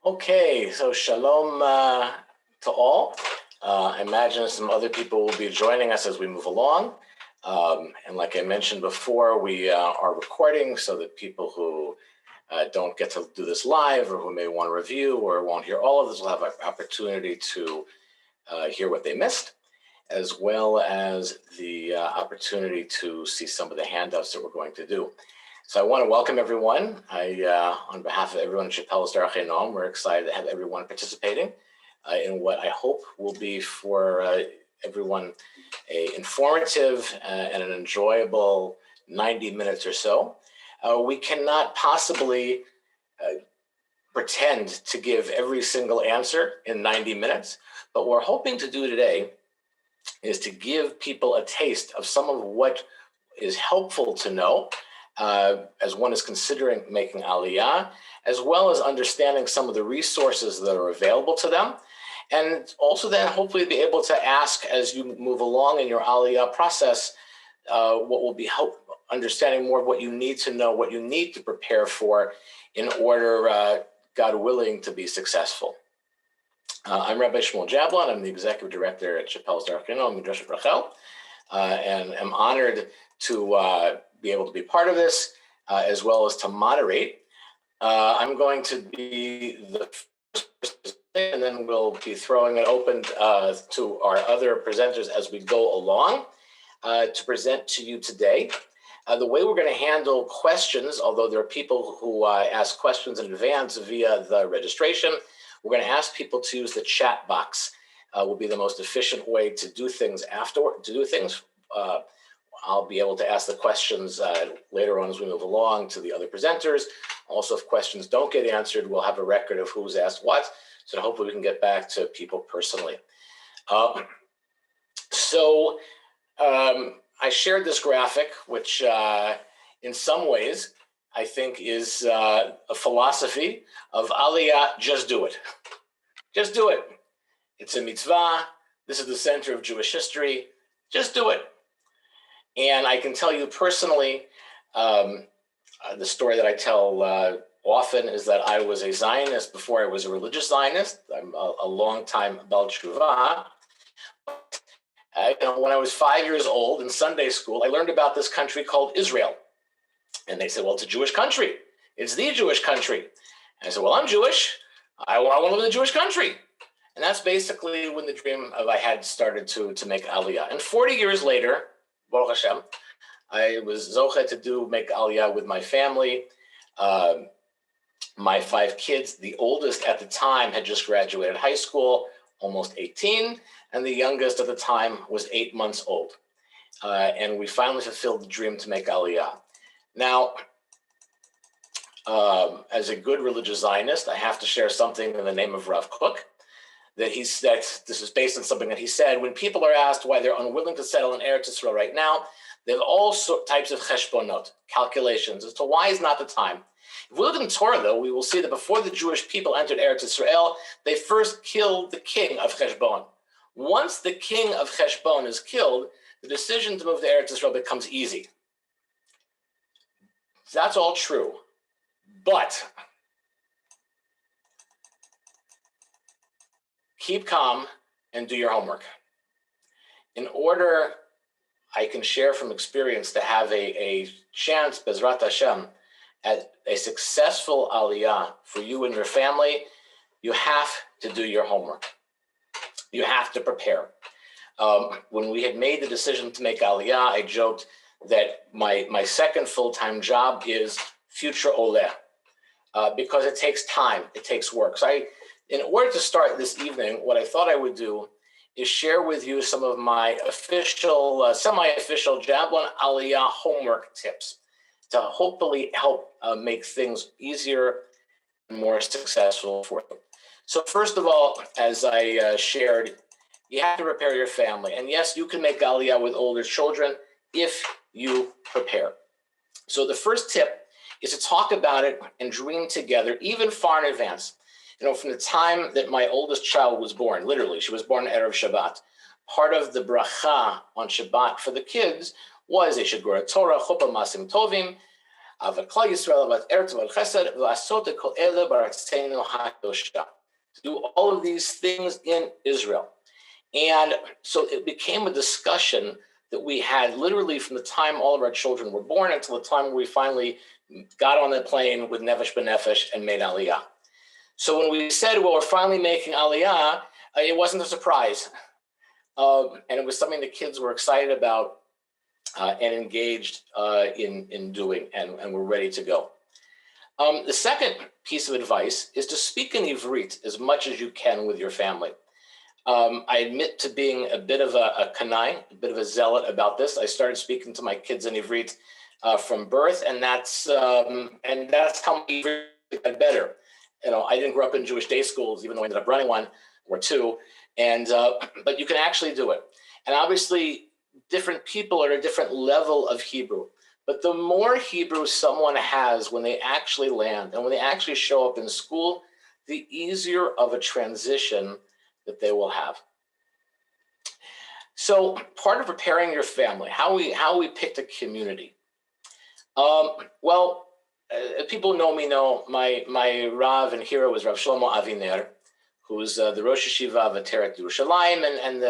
Okay, so shalom to all. I imagine some other people will be joining us as we move along. And like I mentioned before, we are recording so that people who don't get to do this live or who may want to review or won't hear all of this will have an opportunity to hear what they missed, as well as the opportunity to see some of the handouts that we're going to do. So I want to welcome everyone. On behalf of everyone at Chappelle's Darchei Noam, we're excited to have everyone participating in what I hope will be for everyone a informative and an enjoyable 90 minutes or so. We cannot possibly pretend to give every single answer in 90 minutes, but what we're hoping to do today is to give people a taste of some of what is helpful to know as one is considering making Aliyah, as well as understanding some of the resources that are available to them, and also then hopefully be able to ask as you move along in your Aliyah process, what will be understanding more of what you need to know, what you need to prepare for in order, God willing, to be successful. I'm Rabbi Shmuel Jablon. I'm the executive director at Chappelle's Darchei Noam, Midrash Rachel, and I'm honored to be able to be part of this, as well as to moderate. I'm going to be the first, and then we'll be throwing it open to our other presenters as we go along to present to you today. The way we're going to handle questions, although there are people who ask questions in advance via the registration, we're going to ask people to use the chat box. Will be the most efficient way to do things afterward. I'll be able to ask the questions later on as we move along to the other presenters. Also, if questions don't get answered, we'll have a record of who's asked what, so hopefully we can get back to people personally. I shared this graphic, which in some ways I think is a philosophy of Aliyah, just do it. Just do it. It's a mitzvah. This is the center of Jewish history. Just do it. And I can tell you personally, the story that I tell often is that I was a Zionist before I was a religious Zionist. I'm a long-time Baal Tshuva. When I was 5 years old in Sunday school, I learned about this country called Israel. And they said, well, it's a Jewish country. It's the Jewish country. And I said, well, I'm Jewish. I want to live in a Jewish country. And that's basically when the dream of I had started to make Aliyah. And 40 years later, Baruch Hashem, I was zocheh to make Aliyah with my family. My 5 kids, the oldest at the time had just graduated high school, almost 18, and the youngest at the time was 8 months old. And we finally fulfilled the dream to make Aliyah. Now, as a good religious Zionist, I have to share something in the name of Rav Kook. That this is based on something that he said. When people are asked why they're unwilling to settle in Eretz Yisrael right now, they have all types of cheshbonot, calculations, as to why is not the time. If we look in the Torah, though, we will see that before the Jewish people entered Eretz Yisrael, they first killed the king of Cheshbon. Once the king of Cheshbon is killed, the decision to move to Eretz Yisrael becomes easy. So that's all true. But keep calm and do your homework. In order, I can share from experience, to have a chance, Bezrat Hashem, at a successful Aliyah for you and your family, you have to do your homework. You have to prepare. When we had made the decision to make Aliyah, I joked that my second full-time job is future Oleh, because it takes time, it takes work. So in order to start this evening, what I thought I would do is share with you some of my official, semi-official Jablon Aliyah homework tips to hopefully help make things easier and more successful for you. So first of all, as I shared, you have to prepare your family. And yes, you can make Aliyah with older children if you prepare. So the first tip is to talk about it and dream together, even far in advance. From the time that my oldest child was born, literally, she was born Erev Shabbat, part of the bracha on Shabbat for the kids was they should grow a Torah, chuppah, masim tovim. אהבת כלל ישראל, אהבת ארץ, אהבת חסד, ולעשות את כל אלה בארצנו הקדושה. To do all of these things in Israel. And so it became a discussion that we had literally from the time all of our children were born until the time we finally got on the plane with Nefesh B'Nefesh and made Aliyah. So when we said, well, we're finally making Aliyah, it wasn't a surprise. And it was something the kids were excited about and engaged in doing, and we're ready to go. The second piece of advice is to speak in Ivrit as much as you can with your family. I admit to being a bit of a kanai, a bit of a zealot about this. I started speaking to my kids in Ivrit from birth, and that's how Ivrit got better. You know, I didn't grow up in Jewish day schools, even though I ended up running one or two. And but you can actually do it. And obviously, different people are at a different level of Hebrew. But the more Hebrew someone has when they actually land and when they actually show up in school, the easier of a transition that they will have. So part of preparing your family, how we picked a community. People know me know my Rav and hero is Rav Shlomo Aviner, who's the Rosh Yeshiva of Ateret Yerushalayim and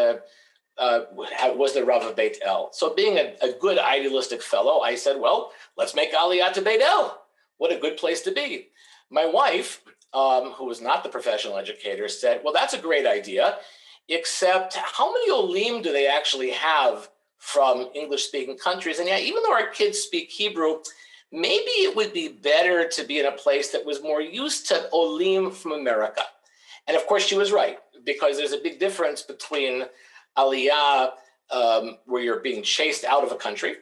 was the Rav of Beit El. So being a good idealistic fellow, I said, well, let's make Aliyah to Beit El. What a good place to be. My wife, who was not the professional educator, said, well, that's a great idea, except how many Olim do they actually have from English-speaking countries? And yeah, even though our kids speak Hebrew, maybe it would be better to be in a place that was more used to Olim from America. And of course, she was right, because there's a big difference between Aliyah, where you're being chased out of a country,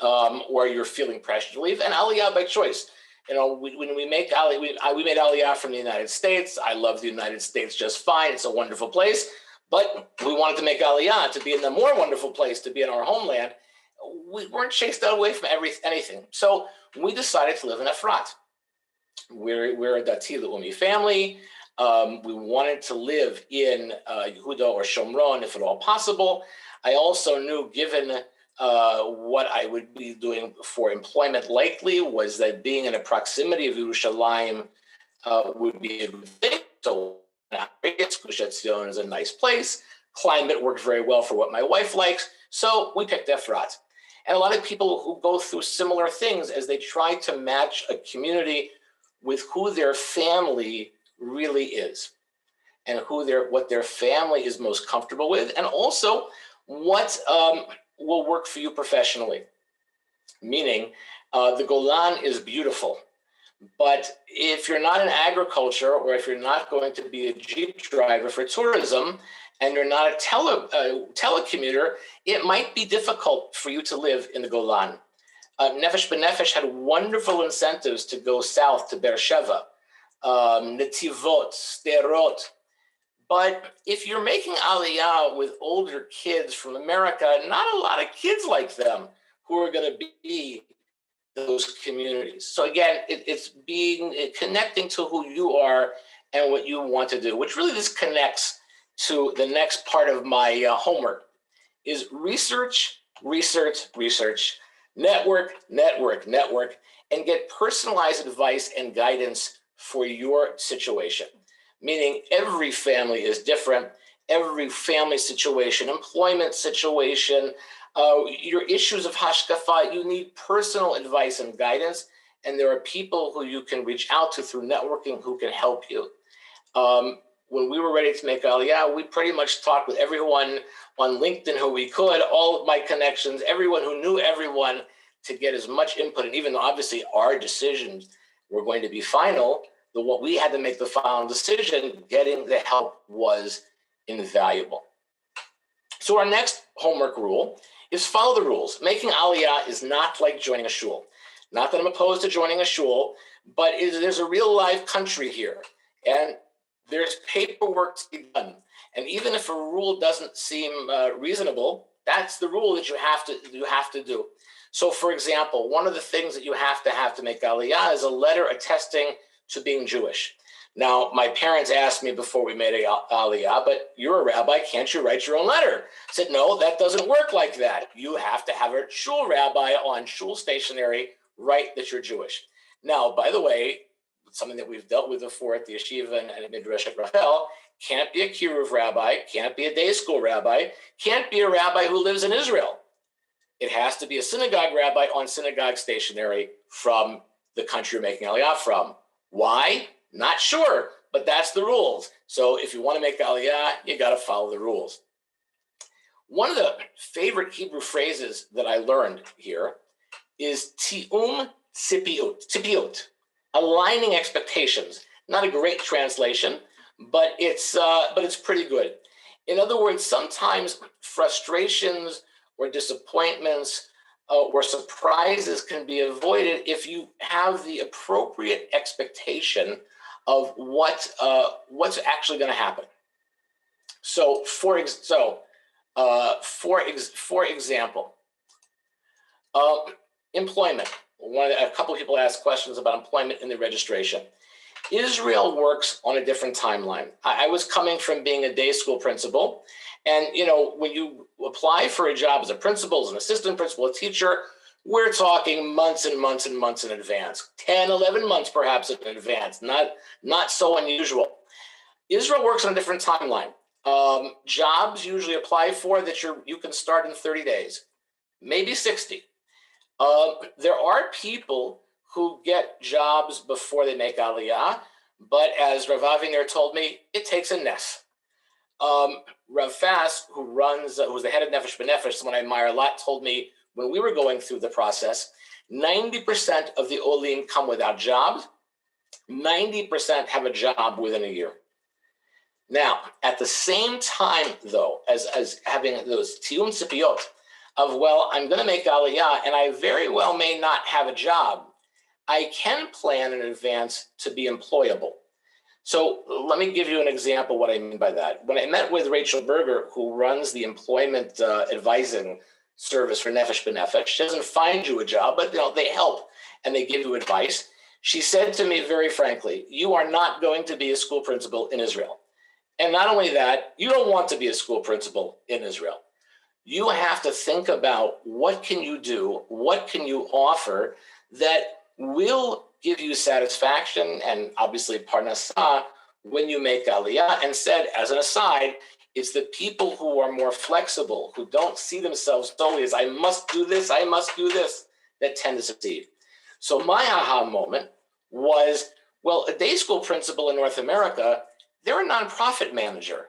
or you're feeling pressure to leave, and Aliyah by choice. You know, when we make Aliyah, we made Aliyah from the United States. I love the United States just fine. It's a wonderful place. But we wanted to make Aliyah to be in a more wonderful place, to be in our homeland. We weren't chased away from anything. So we decided to live in Efrat. We're a Dati Leumi family. We wanted to live in Yehuda or Shomron, if at all possible. I also knew, given what I would be doing for employment likely, was that being in a proximity of Yerushalayim would be a good thing. So Gush Etzion is a nice place. Climate worked very well for what my wife likes. So we picked Efrat. And a lot of people who go through similar things as they try to match a community with who their family really is, and what their family is most comfortable with, and also what will work for you professionally. Meaning, the Golan is beautiful, but if you're not in agriculture, or if you're not going to be a Jeep driver for tourism, and you're not a telecommuter, it might be difficult for you to live in the Golan. Nefesh B'Nefesh had wonderful incentives to go south to Beersheba, Netivot, Sderot. But if you're making Aliyah with older kids from America, not a lot of kids like them who are going to be those communities. So again, it's connecting to who you are and what you want to do, which really this connects to the next part of my homework, is research, network, and get personalized advice and guidance for your situation. Meaning every family is different, every family situation, employment situation, your issues of hashkafa, you need personal advice and guidance, and there are people who you can reach out to through networking who can help you. When we were ready to make Aliyah, we pretty much talked with everyone on LinkedIn who we could, all of my connections, everyone who knew everyone, to get as much input. And even though obviously our decisions were going to be final, what we had to make the final decision, getting the help was invaluable. So our next homework rule is follow the rules. Making Aliyah is not like joining a shul. Not that I'm opposed to joining a shul, but there's a real live country here. And there's paperwork to be done. And even if a rule doesn't seem reasonable, that's the rule that you have to do. So for example, one of the things that you have to make Aliyah is a letter attesting to being Jewish. Now, my parents asked me before we made Aliyah, but you're a rabbi, can't you write your own letter? I said, no, that doesn't work like that. You have to have a shul rabbi on shul stationery write that you're Jewish. Now, by the way, something that we've dealt with before at the yeshiva and at Midrash Rachel, can't be a kiruv rabbi, can't be a day school rabbi, can't be a rabbi who lives in Israel. It has to be a synagogue rabbi on synagogue stationery from the country you're making Aliyah from. Why? Not sure, but that's the rules. So if you want to make Aliyah, you got to follow the rules. One of the favorite Hebrew phrases that I learned here is ti'um tzipiut, aligning expectations. Not a great translation, but it's pretty good. In other words, sometimes frustrations or disappointments or surprises can be avoided if you have the appropriate expectation of what's actually going to happen. So, for example, employment. A couple of people asked questions about employment in the registration. Israel works on a different timeline. I was coming from being a day school principal, and when you apply for a job as a principal, as an assistant principal, a teacher, we're talking months and months and months in advance, 10, 11 months perhaps in advance, not so unusual. Israel works on a different timeline. Jobs usually apply for that you can start in 30 days, maybe 60. There are people who get jobs before they make Aliyah, but as Rav Avinger told me, it takes a ness. Rav Fass, who's the head of Nefesh B'Nefesh, someone I admire a lot, told me when we were going through the process, 90% of the Olim come without jobs, 90% have a job within a year. Now, at the same time, though, as having those ti'um tzipiot of, well, I'm going to make Aliyah, and I very well may not have a job, I can plan in advance to be employable. So let me give you an example what I mean by that. When I met with Rachel Berger, who runs the employment advising service for Nefesh B'Nefesh, she doesn't find you a job, but they help and they give you advice. She said to me very frankly, you are not going to be a school principal in Israel. And not only that, you don't want to be a school principal in Israel. You have to think about what can you do, what can you offer that will give you satisfaction and obviously parnasah when you make Aliyah. And said, as an aside, it's the people who are more flexible, who don't see themselves solely as I must do this, that tend to succeed. So my aha moment was, well, a day school principal in North America, they're a nonprofit manager.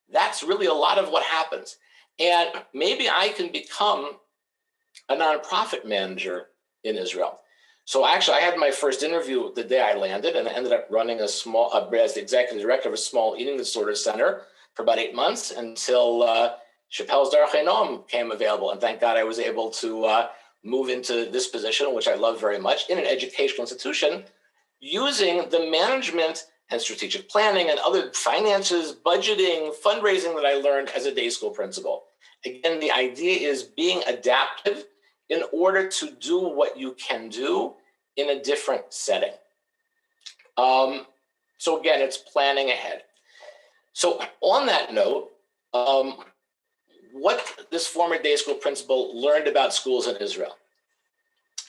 That's really a lot of what happens. And maybe I can become a nonprofit manager in Israel. So actually, I had my first interview the day I landed, and I ended up running as the executive director of a small eating disorder center for about 8 months until Chappelle's Darchei Noam came available. And thank God I was able to move into this position, which I love very much, in an educational institution, using the management and strategic planning and other finances, budgeting, fundraising that I learned as a day school principal. Again, the idea is being adaptive in order to do what you can do in a different setting. So again, it's planning ahead. So on that note, what this former day school principal learned about schools in Israel.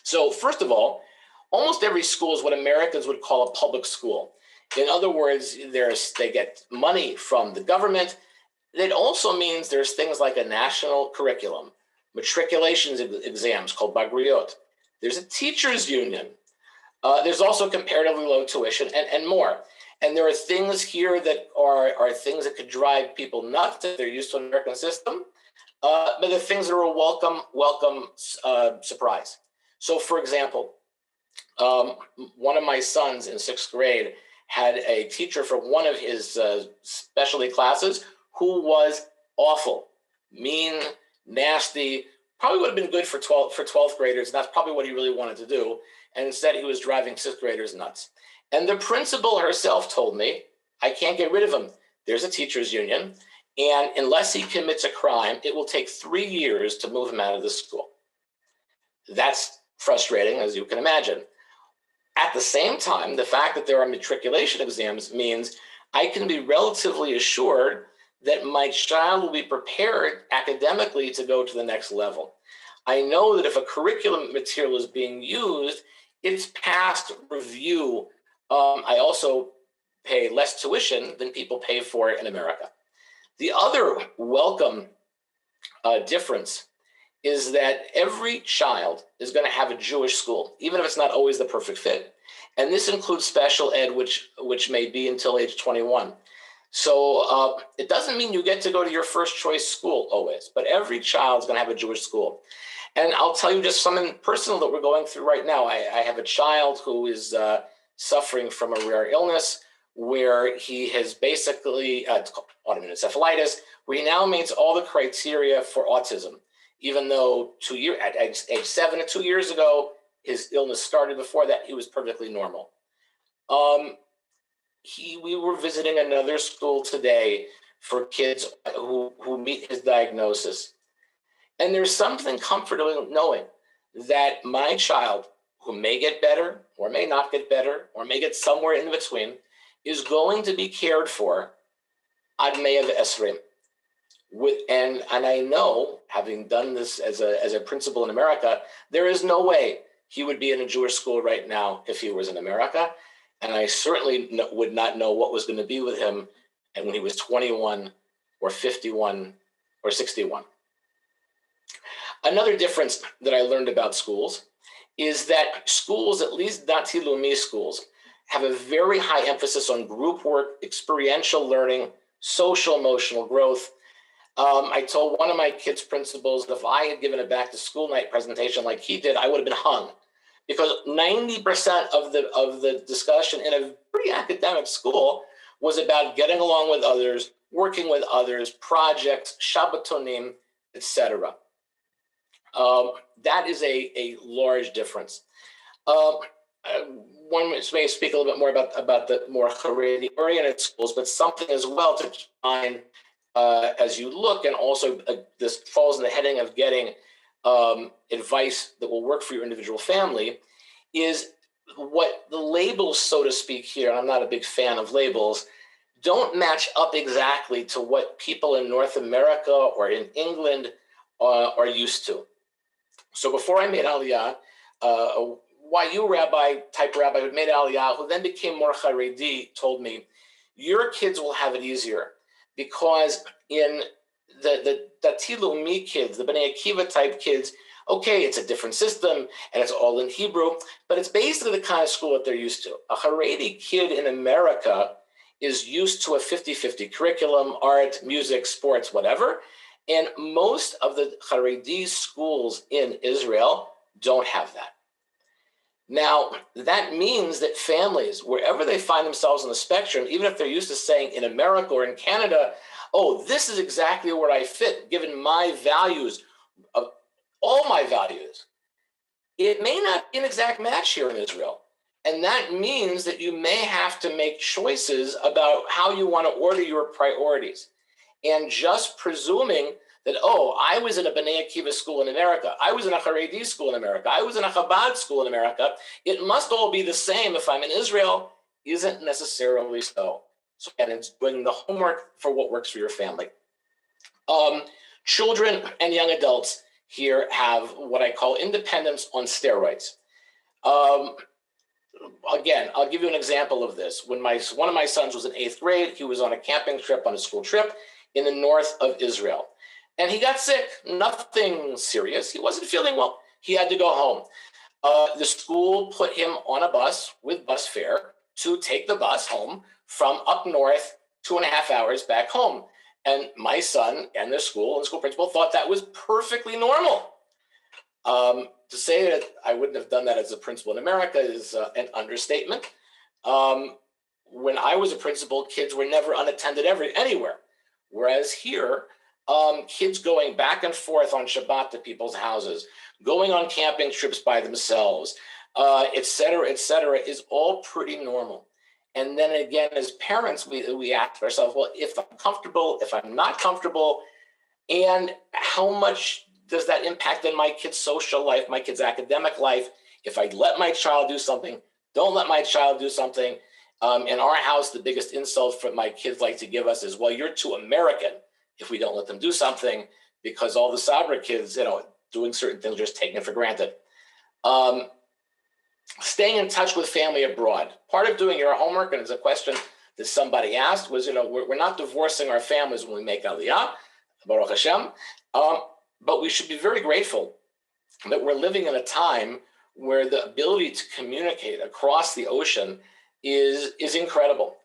So first of all, almost every school is what Americans would call a public school. In other words, they get money from the government. It also means there's things like a national curriculum, matriculation exams called Bagriyot. There's a teachers union. There's also comparatively low tuition and more. And there are things here that are things that could drive people nuts if they're used to an American system, but the things that are a welcome surprise. So for example, one of my sons in 6th grade had a teacher for one of his specialty classes who was awful, mean, nasty, probably would have been good for 12th graders, and that's probably what he really wanted to do. And instead he was driving 6th graders nuts. And the principal herself told me, I can't get rid of him. There's a teachers union, and unless he commits a crime, it will take 3 years to move him out of the school. That's frustrating, as you can imagine. At the same time, the fact that there are matriculation exams means I can be relatively assured that my child will be prepared academically to go to the next level. I know that if a curriculum material is being used, it's past review. I also pay less tuition than people pay for it in America. The other welcome difference is that every child is going to have a Jewish school, even if it's not always the perfect fit. And this includes special ed, which may be until age 21. So it doesn't mean you get to go to your first choice school always, but every child is going to have a Jewish school. And I'll tell you just something personal that we're going through right now. I have a child who is suffering from a rare illness where he has basically autoimmune encephalitis, where he now meets all the criteria for autism, even though at age 7 2 years ago, his illness started. Before that, he was perfectly normal. We were visiting another school today for kids who meet his diagnosis. And there's something comforting knowing that my child, who may get better or may not get better or may get somewhere in between, is going to be cared for ad mea v'esrim. And I know, having done this as a principal in America, there is no way he would be in a Jewish school right now if he was in America. And I certainly would not know what was going to be with him when he was 21 or 51 or 61. Another difference that I learned about schools is that schools, at least Dati Leumi schools, have a very high emphasis on group work, experiential learning, social emotional growth. I told one of my kids' principals that if I had given a back to school night presentation like he did, I would have been hung, because 90% of the discussion in a pretty academic school was about getting along with others, working with others, projects, shabbatonim, etc. That is a large difference. One may speak a little bit more about the more Haredi-oriented schools, but something as well to find as you look, and also this falls in the heading of getting advice that will work for your individual family, is what the labels, so to speak here, and I'm not a big fan of labels, don't match up exactly to what people in North America or in England are used to. So before I made Aliyah, a YU type rabbi who made Aliyah, who then became more Haredi, told me, your kids will have it easier, because in the Dati Leumi kids, the Bnei Akiva type kids, okay, it's a different system and it's all in Hebrew, but it's basically the kind of school that they're used to. A Haredi kid in America is used to a 50-50 curriculum, art, music, sports, whatever. And most of the Haredi schools in Israel don't have that. Now, that means that families, wherever they find themselves on the spectrum, even if they're used to saying in America or in Canada, oh, this is exactly where I fit, given my values, all my values, it may not be an exact match here in Israel. And that means that you may have to make choices about how you want to order your priorities. And just presuming that, oh, I was in a Bnei Akiva school in America, I was in a Haredi school in America, I was in a Chabad school in America, it must all be the same if I'm in Israel, isn't necessarily so. So again, it's doing the homework for what works for your family. Children and young adults here have what I call independence on steroids. Again, I'll give you an example of this. When one of my sons was in 8th grade, he was on a camping trip, on a school trip in the north of Israel. And he got sick, nothing serious. He wasn't feeling well. He had to go home. The school put him on a bus with bus fare to take the bus home from up north, 2.5 hours back home. And my son and the school principal thought that was perfectly normal. To say that I wouldn't have done that as a principal in America is an understatement. When I was a principal, kids were never unattended anywhere. Whereas here, kids going back and forth on Shabbat to people's houses, going on camping trips by themselves, et cetera, is all pretty normal. And then again, as parents, we ask ourselves, well, if I'm comfortable, if I'm not comfortable, and how much does that impact on my kid's social life, my kid's academic life? If I let my child do something, don't let my child do something. In our house, the biggest insult that my kids like to give us is, well, you're too American if we don't let them do something, because all the Sabra kids, doing certain things, just taking it for granted. Staying in touch with family abroad. Part of doing your homework, and it's a question that somebody asked, was, we're not divorcing our families when we make Aliyah, Baruch Hashem, but we should be very grateful that we're living in a time where the ability to communicate across the ocean is incredible.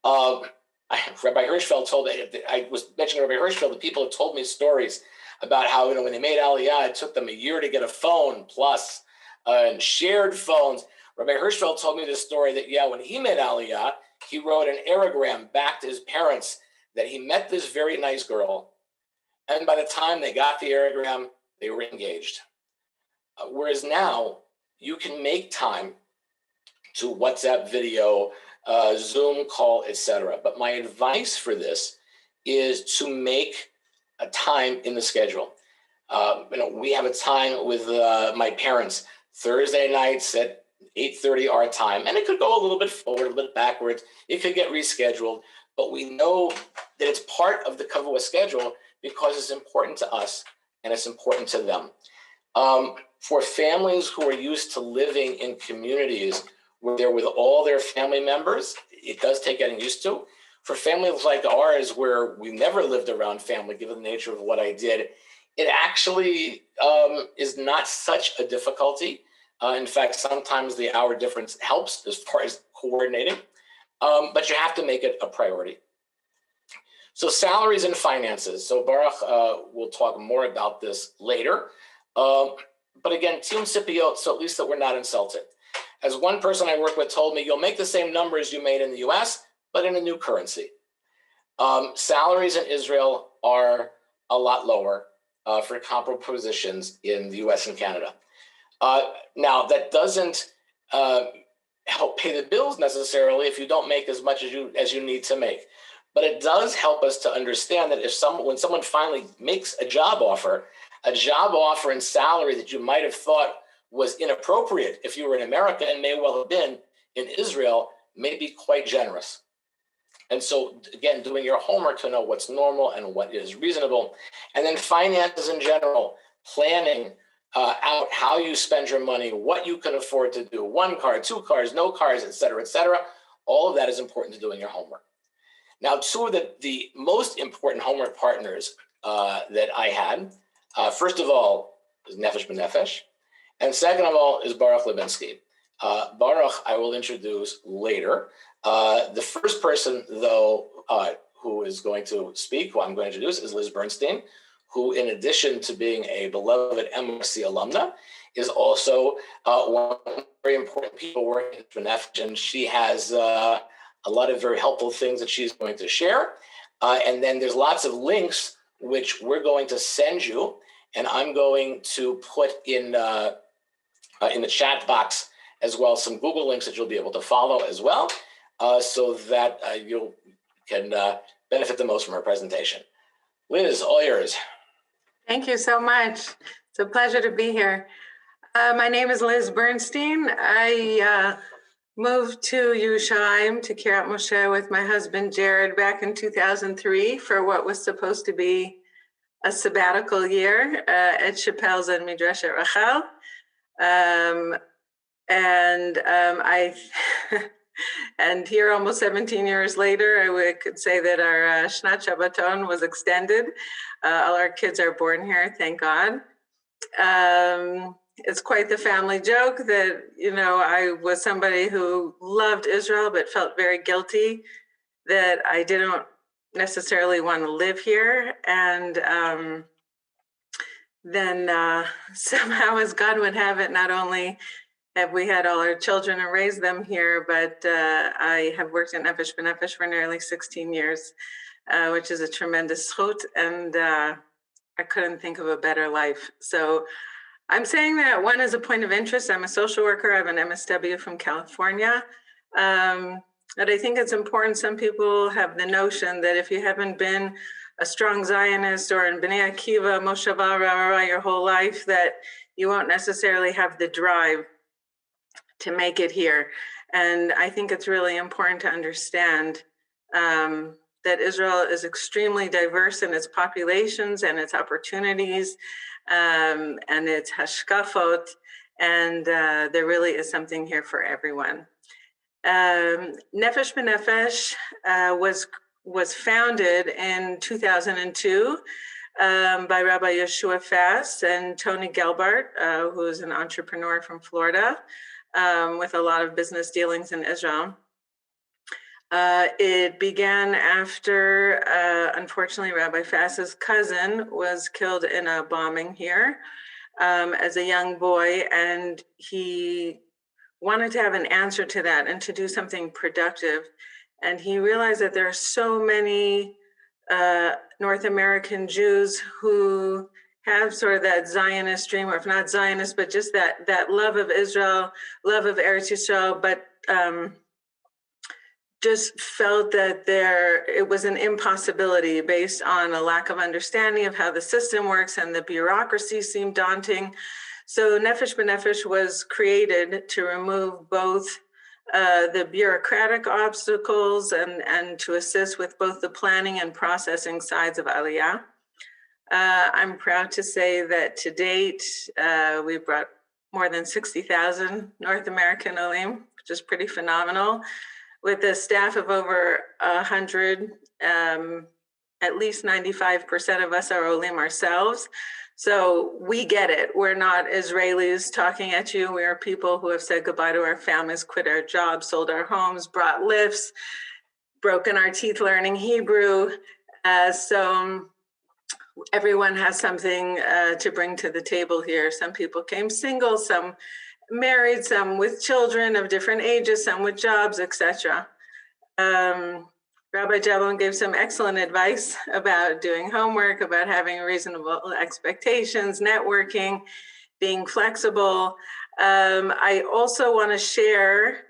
Rabbi Hirschfeld told me, I was mentioning Rabbi Hirschfeld, that people have told me stories about how, when they made Aliyah, it took them a year to get a phone plus, and shared phones. Rabbi Hirschfeld told me this story that, when he made Aliyah, he wrote an aerogram back to his parents that he met this very nice girl. And by the time they got the aerogram, they were engaged. Whereas now, you can make time to WhatsApp video, Zoom call, etc. But my advice for this is to make a time in the schedule. We have a time with my parents Thursday nights at 8:30 our time, and it could go a little bit forward, a little bit backwards. It could get rescheduled, but we know that it's part of the Kavua schedule because it's important to us and it's important to them. For families who are used to living in communities where they're with all their family members, it does take getting used to. For families like ours, where we never lived around family, given the nature of what I did, it actually is not such a difficulty. In fact, sometimes the hour difference helps as far as coordinating, but you have to make it a priority. So salaries and finances. So Baruch will talk more about this later. But again, Tium Sipiot, so at least that we're not insulted. As one person I work with told me, you'll make the same numbers you made in the US, but in a new currency. Salaries in Israel are a lot lower for comparable positions in the US and Canada. Now, that doesn't help pay the bills necessarily if you don't make as much as you need to make. But it does help us to understand that when someone finally makes a job offer and salary that you might have thought was inappropriate if you were in America and may well have been in Israel may be quite generous. And so, again, doing your homework to know what's normal and what is reasonable. And then finances in general, planning out how you spend your money, what you can afford to do, 1 car, 2 cars, no cars, et cetera, et cetera. All of that is important to doing your homework. Now, 2 of the most important homework partners that I had, first of all, is Nefesh B'Nefesh, and second of all is Baruch Levinsky. Baruch I will introduce later. The first person, though, who is going to speak, who I'm going to introduce, is Liz Bernstein, who, in addition to being a beloved MRC alumna, is also one of the very important people working at B'Nefesh, and she has a lot of very helpful things that she's going to share. And then there's lots of links which we're going to send you, and I'm going to put in the chat box as well some Google links that you'll be able to follow as well, so that you can benefit the most from our presentation. Liz, all yours. Thank you so much. It's a pleasure to be here. My name is Liz Bernstein. I moved to Yerushalayim, to Kiryat Moshe, with my husband Jared back in 2003 for what was supposed to be a sabbatical year at Chappelle's and Midrashet Rachel. And here, almost 17 years later, I could say that our Shnat Shabbaton was extended. All our kids are born here, thank God. It's quite the family joke that, I was somebody who loved Israel, but felt very guilty that I didn't necessarily want to live here. And then somehow, as God would have it, not only have we had all our children and raised them here, but I have worked in Nefesh B'Nefesh for nearly 16 years, which is a tremendous zchut, and I couldn't think of a better life. So I'm saying that one is a point of interest. I'm a social worker. I have an MSW from California. But I think it's important. Some people have the notion that if you haven't been a strong Zionist or in Bnei Akiva, Moshava, Rara, your whole life, that you won't necessarily have the drive to make it here. And I think it's really important to understand that Israel is extremely diverse in its populations and its opportunities. and it's hashkafot, and there really is something here for everyone. Nefesh B'Nefesh was founded in 2002 by Rabbi Yeshua Fass and Tony Gelbart, who is an entrepreneur from Florida with a lot of business dealings in Israel. It began after, unfortunately, Rabbi Fass's cousin was killed in a bombing here as a young boy, and he wanted to have an answer to that and to do something productive. And he realized that there are so many North American Jews who have sort of that Zionist dream, or if not Zionist, but just that love of Israel, love of Eretz Yisrael, but just felt that it was an impossibility based on a lack of understanding of how the system works, and the bureaucracy seemed daunting. So Nefesh B'Nefesh was created to remove both the bureaucratic obstacles and to assist with both the planning and processing sides of Aliyah. I'm proud to say that to date, we've brought more than 60,000 North American Olim, which is pretty phenomenal, with a staff of over 100. At least 95% of us are Olim ourselves. So we get it. We're not Israelis talking at you. We are people who have said goodbye to our families, quit our jobs, sold our homes, brought lifts, broken our teeth learning Hebrew. So everyone has something to bring to the table here. Some people came single, some married, some with children of different ages, some with jobs, etc. Rabbi Jablon gave some excellent advice about doing homework, about having reasonable expectations, networking, being flexible. I also want to share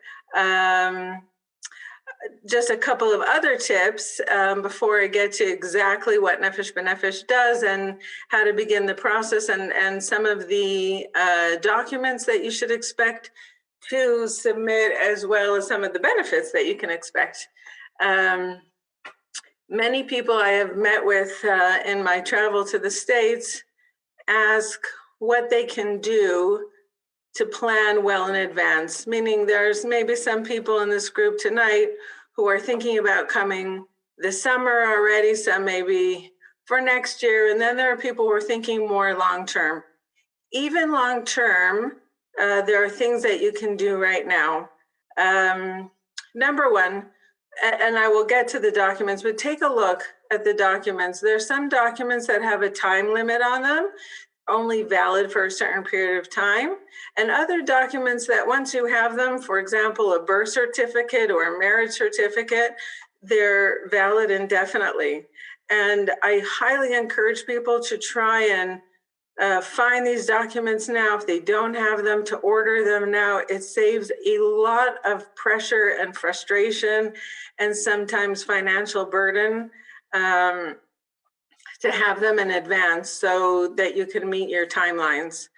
just a couple of other tips before I get to exactly what Nefesh B'Nefesh does and how to begin the process, and some of the documents that you should expect to submit, as well as some of the benefits that you can expect. Many people I have met with in my travel to the States ask what they can do to plan well in advance, meaning there's maybe some people in this group tonight who are thinking about coming this summer already, some maybe for next year, and then there are people who are thinking more long-term. Even long-term, there are things that you can do right now. Number one, and I will get to the documents, but take a look at the documents. There's some documents that have a time limit on them, only valid for a certain period of time, and other documents that once you have them, for example, a birth certificate or a marriage certificate, they're valid indefinitely. And I highly encourage people to try and find these documents now. If they don't have them, to order them now. It saves a lot of pressure and frustration and sometimes financial burden to have them in advance so that you can meet your timelines.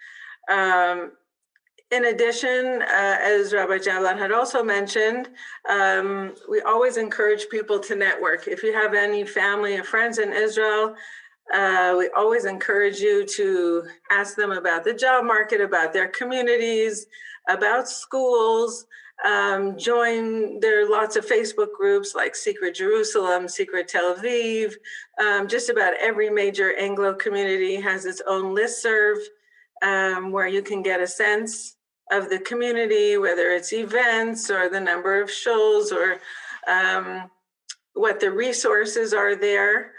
In addition, as Rabbi Jablon had also mentioned, we always encourage people to network. If you have any family and friends in Israel, we always encourage you to ask them about the job market, about their communities, about schools. There are lots of Facebook groups like Secret Jerusalem, Secret Tel Aviv. Just about every major Anglo community has its own listserv where you can get a sense of the community, whether it's events or the number of shows or what the resources are there.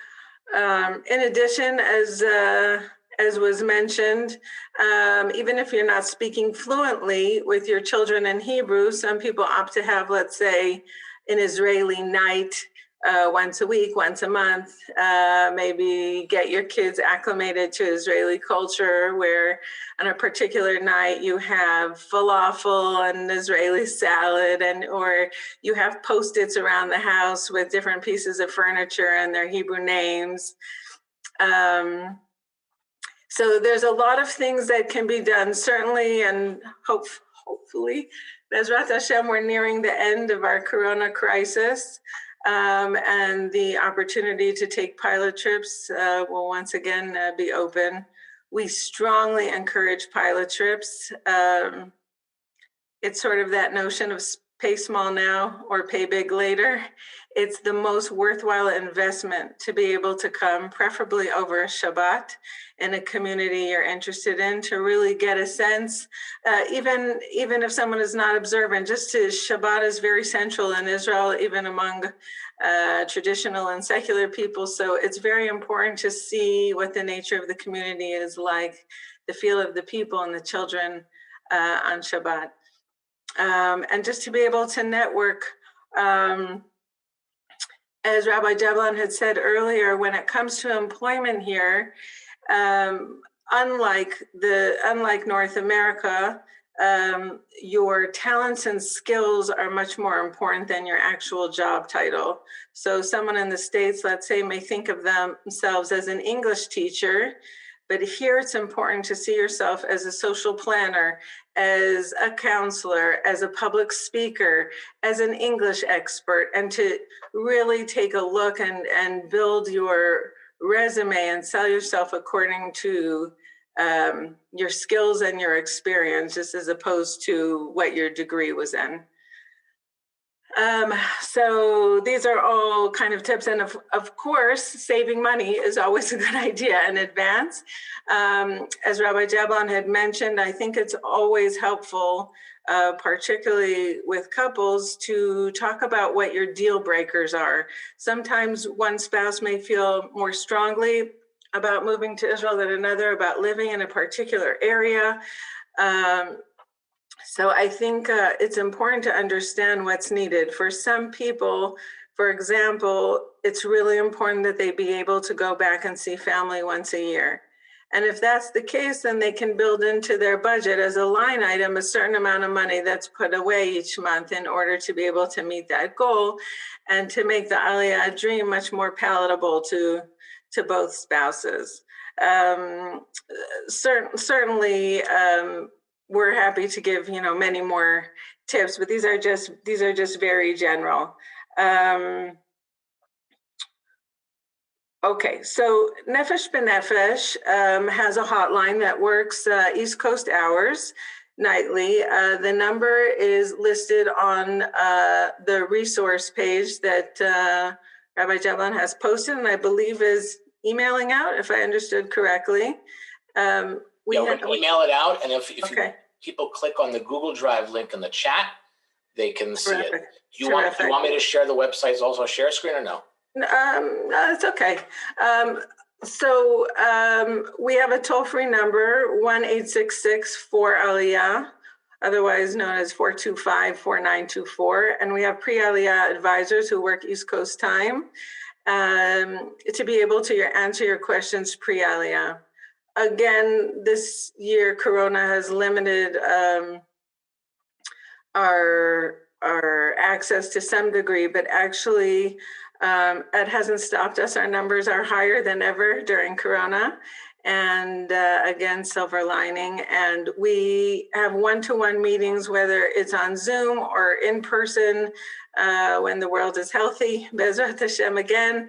In addition, as was mentioned, even if you're not speaking fluently with your children in Hebrew, some people opt to have, let's say, an Israeli night once a week, once a month, maybe get your kids acclimated to Israeli culture, where on a particular night you have falafel and Israeli salad, or you have Post-its around the house with different pieces of furniture and their Hebrew names. So there's a lot of things that can be done, certainly, and hopefully, Bezrat Hashem, we're nearing the end of our Corona crisis. And the opportunity to take pilot trips will once again be open. We strongly encourage pilot trips. It's sort of that notion of pay small now or pay big later. It's the most worthwhile investment to be able to come, preferably over a Shabbat, in a community you're interested in, to really get a sense, even if someone is not observant, Shabbat is very central in Israel, even among traditional and secular people. So it's very important to see what the nature of the community is like, the feel of the people and the children on Shabbat. And just to be able to network, as Rabbi Jablon had said earlier, when it comes to employment here, unlike North America, your talents and skills are much more important than your actual job title. So someone in the States, let's say, may think of themselves as an English teacher, but here it's important to see yourself as a social planner, as a counselor, as a public speaker, as an English expert, and to really take a look and build your resume and sell yourself according to your skills and your experience, just as opposed to what your degree was in. So these are all kind of tips. And of course, saving money is always a good idea in advance. As Rabbi Jablon had mentioned, I think it's always helpful, particularly with couples, to talk about what your deal breakers are. Sometimes one spouse may feel more strongly about moving to Israel than another, about living in a particular area. So I think it's important to understand what's needed. For some people, for example, it's really important that they be able to go back and see family once a year. And if that's the case, then they can build into their budget as a line item a certain amount of money that's put away each month in order to be able to meet that goal and to make the Aliyah dream much more palatable to both spouses. Certainly, we're happy to give many more tips, but these are just very general. Okay, so Nefesh B'Nefesh has a hotline that works East Coast hours nightly. The number is listed on the resource page that Rabbi Jablon has posted, and I believe is emailing out, if I understood correctly. We're going to email it out, and if people click on the Google Drive link in the chat, they can see it. Do you want me to share the websites also, share screen, or no? No, it's okay. So we have a toll-free number, 1-866-4-Aliyah, otherwise known as 425-4924. And we have pre-Aliyah advisors who work East Coast time to be able to answer your questions pre-Aliyah. Again, this year, Corona has limited our access to some degree, but actually, it hasn't stopped us. Our numbers are higher than ever during Corona. And again, silver lining. And we have one-to-one meetings, whether it's on Zoom or in person, when the world is healthy. Bezrat Hashem again.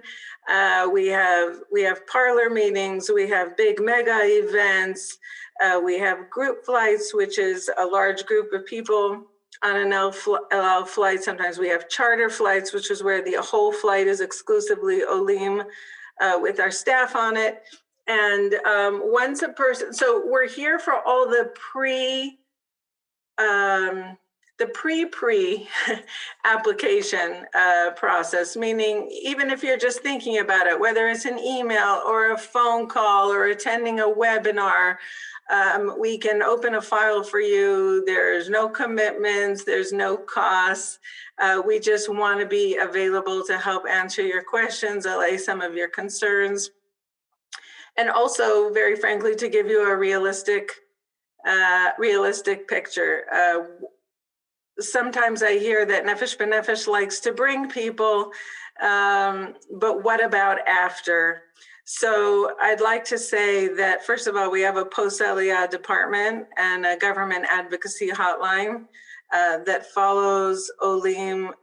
We have parlor meetings. We have big mega events. We have group flights, which is a large group of people on an El Al flight. Sometimes we have charter flights, which is where the whole flight is exclusively Olim with our staff on it. And once a person, so we're here for all the pre application process, meaning even if you're just thinking about it, whether it's an email or a phone call or attending a webinar, we can open a file for you. There's no commitments, there's no costs. We just want to be available to help answer your questions, allay some of your concerns, and also, very frankly, to give you a realistic picture. Sometimes I hear that Nefesh B'Nefesh likes to bring people, but what about after? So I'd like to say that, first of all, we have a post-Aliyah department and a government advocacy hotline that follows Olim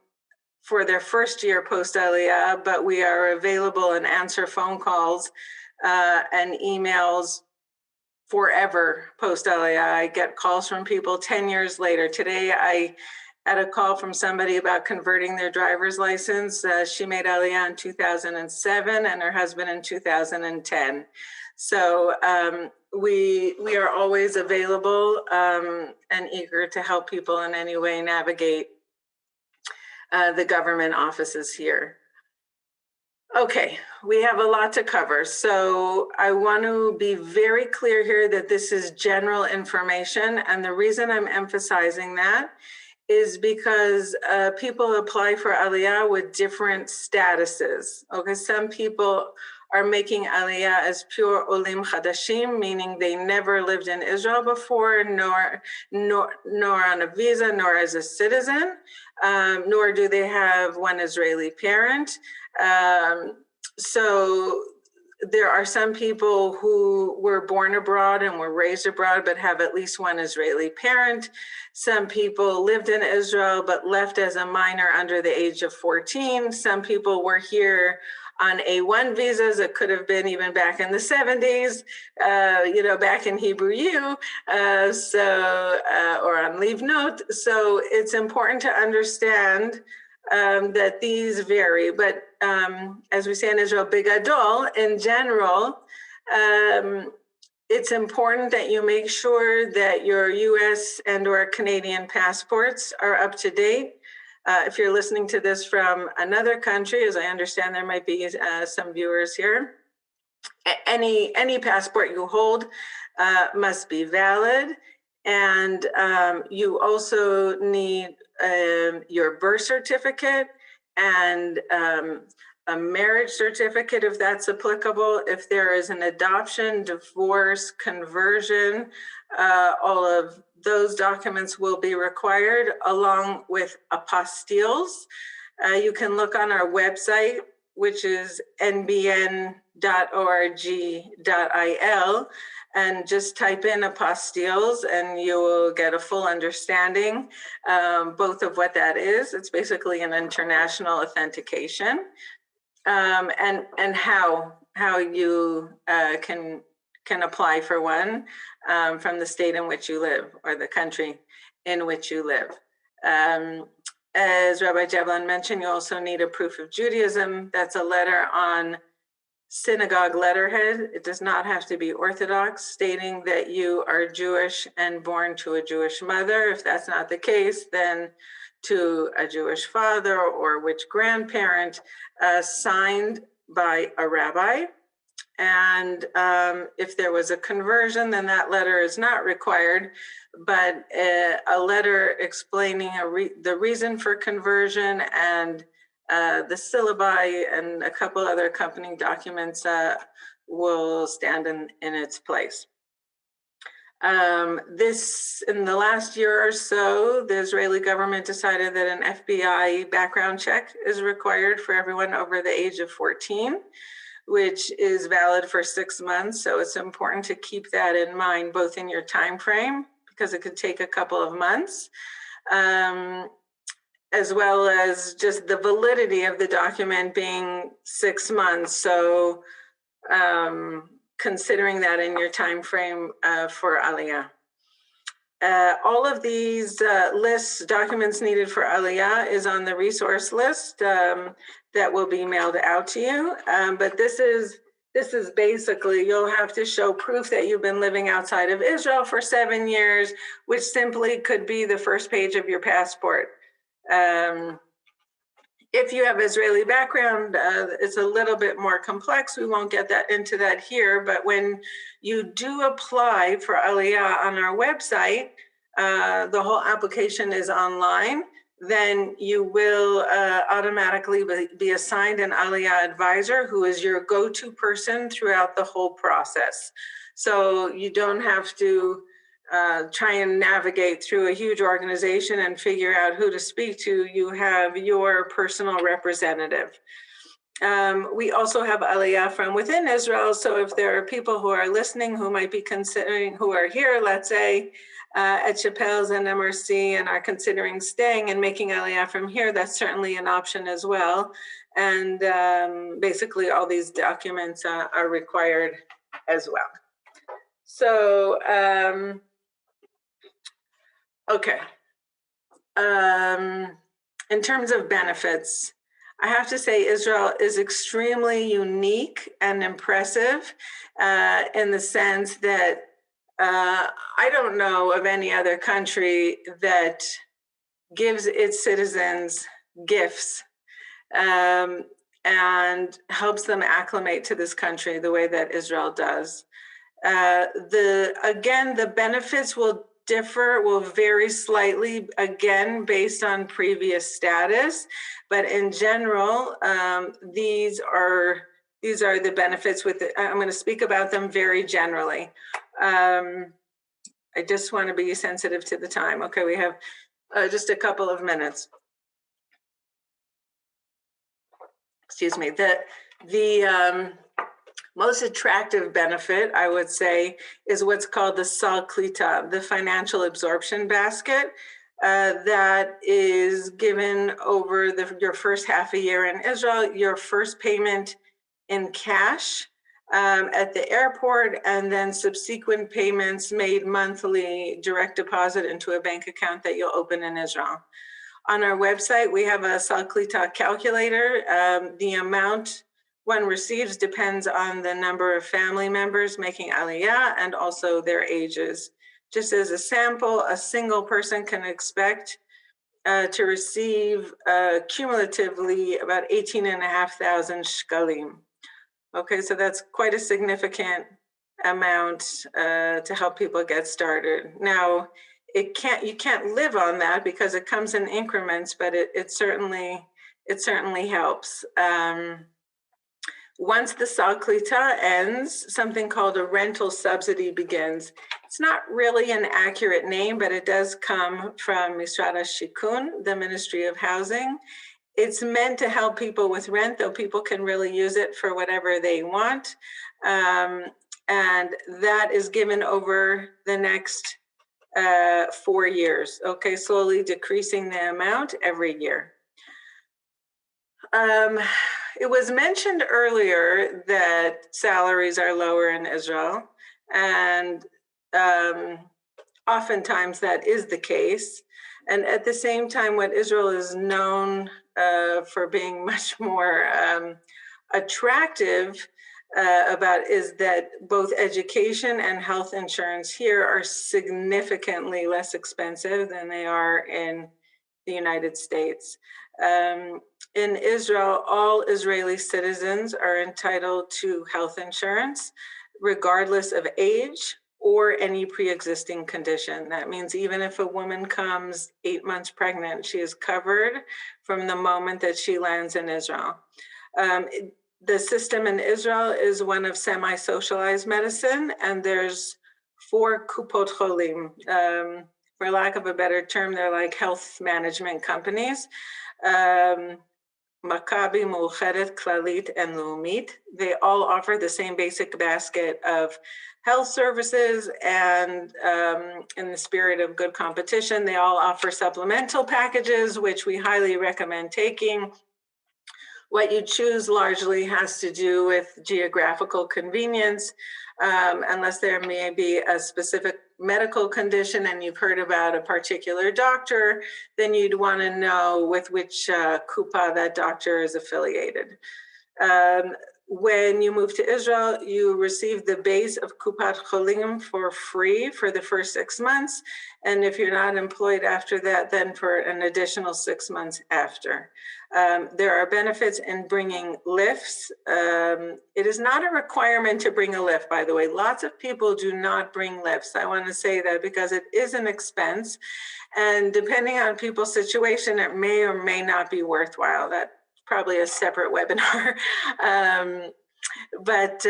for their first year post-Aliyah, but we are available and answer phone calls and emails forever post-Aliyah. I get calls from people 10 years later. Today, I had a call from somebody about converting their driver's license. She made Aliyah in 2007 and her husband in 2010. So we are always available and eager to help people in any way navigate the government offices here. Okay, we have a lot to cover. So I want to be very clear here that this is general information. And the reason I'm emphasizing that is because people apply for Aliyah with different statuses. Okay, some people are making Aliyah as pure Olim Chadashim, meaning they never lived in Israel before, nor on a visa, nor as a citizen, nor do they have one Israeli parent. So there are some people who were born abroad and were raised abroad, but have at least one Israeli parent. Some people lived in Israel, but left as a minor under the age of 14. Some people were here on A1 visas. It could have been even back in the 70s, back in Hebrew U, or on leave note. So it's important to understand that these vary, but as we say in Israel, bigadol, in general, it's important that you make sure that your US and or Canadian passports are up to date. If you're listening to this from another country, as I understand there might be some viewers here, any passport you hold must be valid. And you also need your birth certificate and a marriage certificate, if that's applicable. If there is an adoption, divorce, conversion, all of those documents will be required, along with apostilles. You can look on our website, which is nbn.org.il, and just type in apostilles and you will get a full understanding both of what that is. It's basically an international authentication, and how you can apply for one from the state in which you live or the country in which you live. As Rabbi Jablon mentioned, you also need a proof of Judaism. That's a letter on synagogue letterhead. It does not have to be Orthodox, stating that you are Jewish and born to a Jewish mother. If that's not the case, then to a Jewish father or which grandparent, signed by a rabbi. And if there was a conversion, then that letter is not required, but a letter explaining the reason for conversion and the syllabi and a couple other accompanying documents will stand in its place. In the last year or so, the Israeli government decided that an FBI background check is required for everyone over the age of 14, which is valid for 6 months. So it's important to keep that in mind, both in your time frame, because it could take a couple of months, as well as just the validity of the document being 6 months. So considering that in your time frame for Aliyah. All of these documents needed for Aliyah is on the resource list that will be mailed out to you. But this is basically, you'll have to show proof that you've been living outside of Israel for 7 years, which simply could be the first page of your passport. If you have Israeli background, it's a little bit more complex. We won't get into that here, but when you do apply for Aliyah on our website, the whole application is online, then you will automatically be assigned an Aliyah advisor who is your go-to person throughout the whole process. So you don't have to try and navigate through a huge organization and figure out who to speak to. You have your personal representative. We also have Aliyah from within Israel. So if there are people who are listening who might be considering, who are here, let's say, at Chappelle's and MRC and are considering staying and making Aliyah from here, that's certainly an option as well. And basically all these documents are required as well. So, okay. In terms of benefits, I have to say Israel is extremely unique and impressive in the sense that I don't know of any other country that gives its citizens gifts and helps them acclimate to this country the way that Israel does. The benefits will vary slightly, again, based on previous status, but in general, these are the benefits I'm going to speak about them very generally. I just want to be sensitive to the time. Okay, we have just a couple of minutes. Excuse me. The most attractive benefit, I would say, is what's called the Sal Klita, the financial absorption basket, that is given over your first half a year in Israel, your first payment in cash at the airport, and then subsequent payments made monthly, direct deposit into a bank account that you'll open in Israel. On our website, we have a Sal Klita calculator. The amount one receives depends on the number of family members making Aliyah and also their ages. Just as a sample, a single person can expect to receive cumulatively about 18,500 shkalim. Okay, so that's quite a significant amount to help people get started. Now, you can't live on that because it comes in increments, but it certainly helps. Once the Sal Klita ends, something called a rental subsidy begins. It's not really an accurate name, but it does come from Mishrad HaShikun, the Ministry of Housing. It's meant to help people with rent, though people can really use it for whatever they want. And that is given over the next 4 years, okay, slowly decreasing the amount every year. It was mentioned earlier that salaries are lower in Israel, and oftentimes that is the case. And at the same time, what Israel is known for being much more attractive about is that both education and health insurance here are significantly less expensive than they are in the United States. In Israel, all Israeli citizens are entitled to health insurance, regardless of age or any pre-existing condition. That means even if a woman comes 8 months pregnant, she is covered from the moment that she lands in Israel. The system in Israel is one of semi-socialized medicine, and there's 4 kupot cholim. For lack of a better term, they're like health management companies. Maccabi, Mu'chedet, Klalit, and Leumit. They all offer the same basic basket of health services, and in the spirit of good competition, they all offer supplemental packages, which we highly recommend taking. What you choose largely has to do with geographical convenience, unless there may be a specific medical condition and you've heard about a particular doctor, then you'd want to know with which kupa that doctor is affiliated. When you move to Israel, you receive the base of Kupat Cholim for free for the first 6 months. And if you're not employed after that, then for an additional 6 months after. There are benefits in bringing lifts. It is not a requirement to bring a lift, by the way. Lots of people do not bring lifts. I want to say that because it is an expense. And depending on people's situation, it may or may not be worthwhile. That's probably a separate webinar. But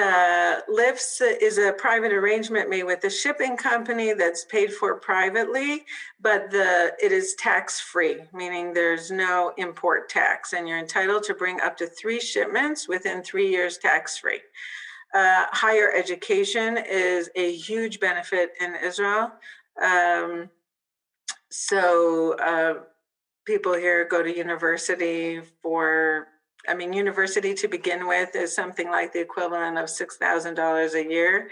lifts is a private arrangement made with the shipping company that's paid for privately, but it is tax-free, meaning there's no import tax, and you're entitled to bring up to 3 shipments within 3 years tax-free. Higher education is a huge benefit in Israel. People here go to university university to begin with is something like the equivalent of $6,000 a year.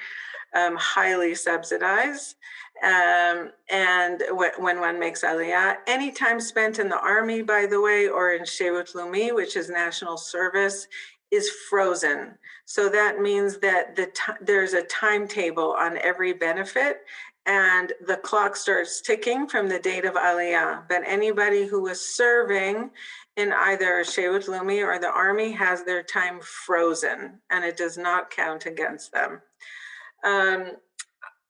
highly subsidized. And when one makes Aliyah, any time spent in the army, by the way, or in Shevut Lumi, which is national service, is frozen. So that means that there's a timetable on every benefit, and the clock starts ticking from the date of Aliyah. But anybody who was serving in either Shevut Lumi or the army has their time frozen, and it does not count against them.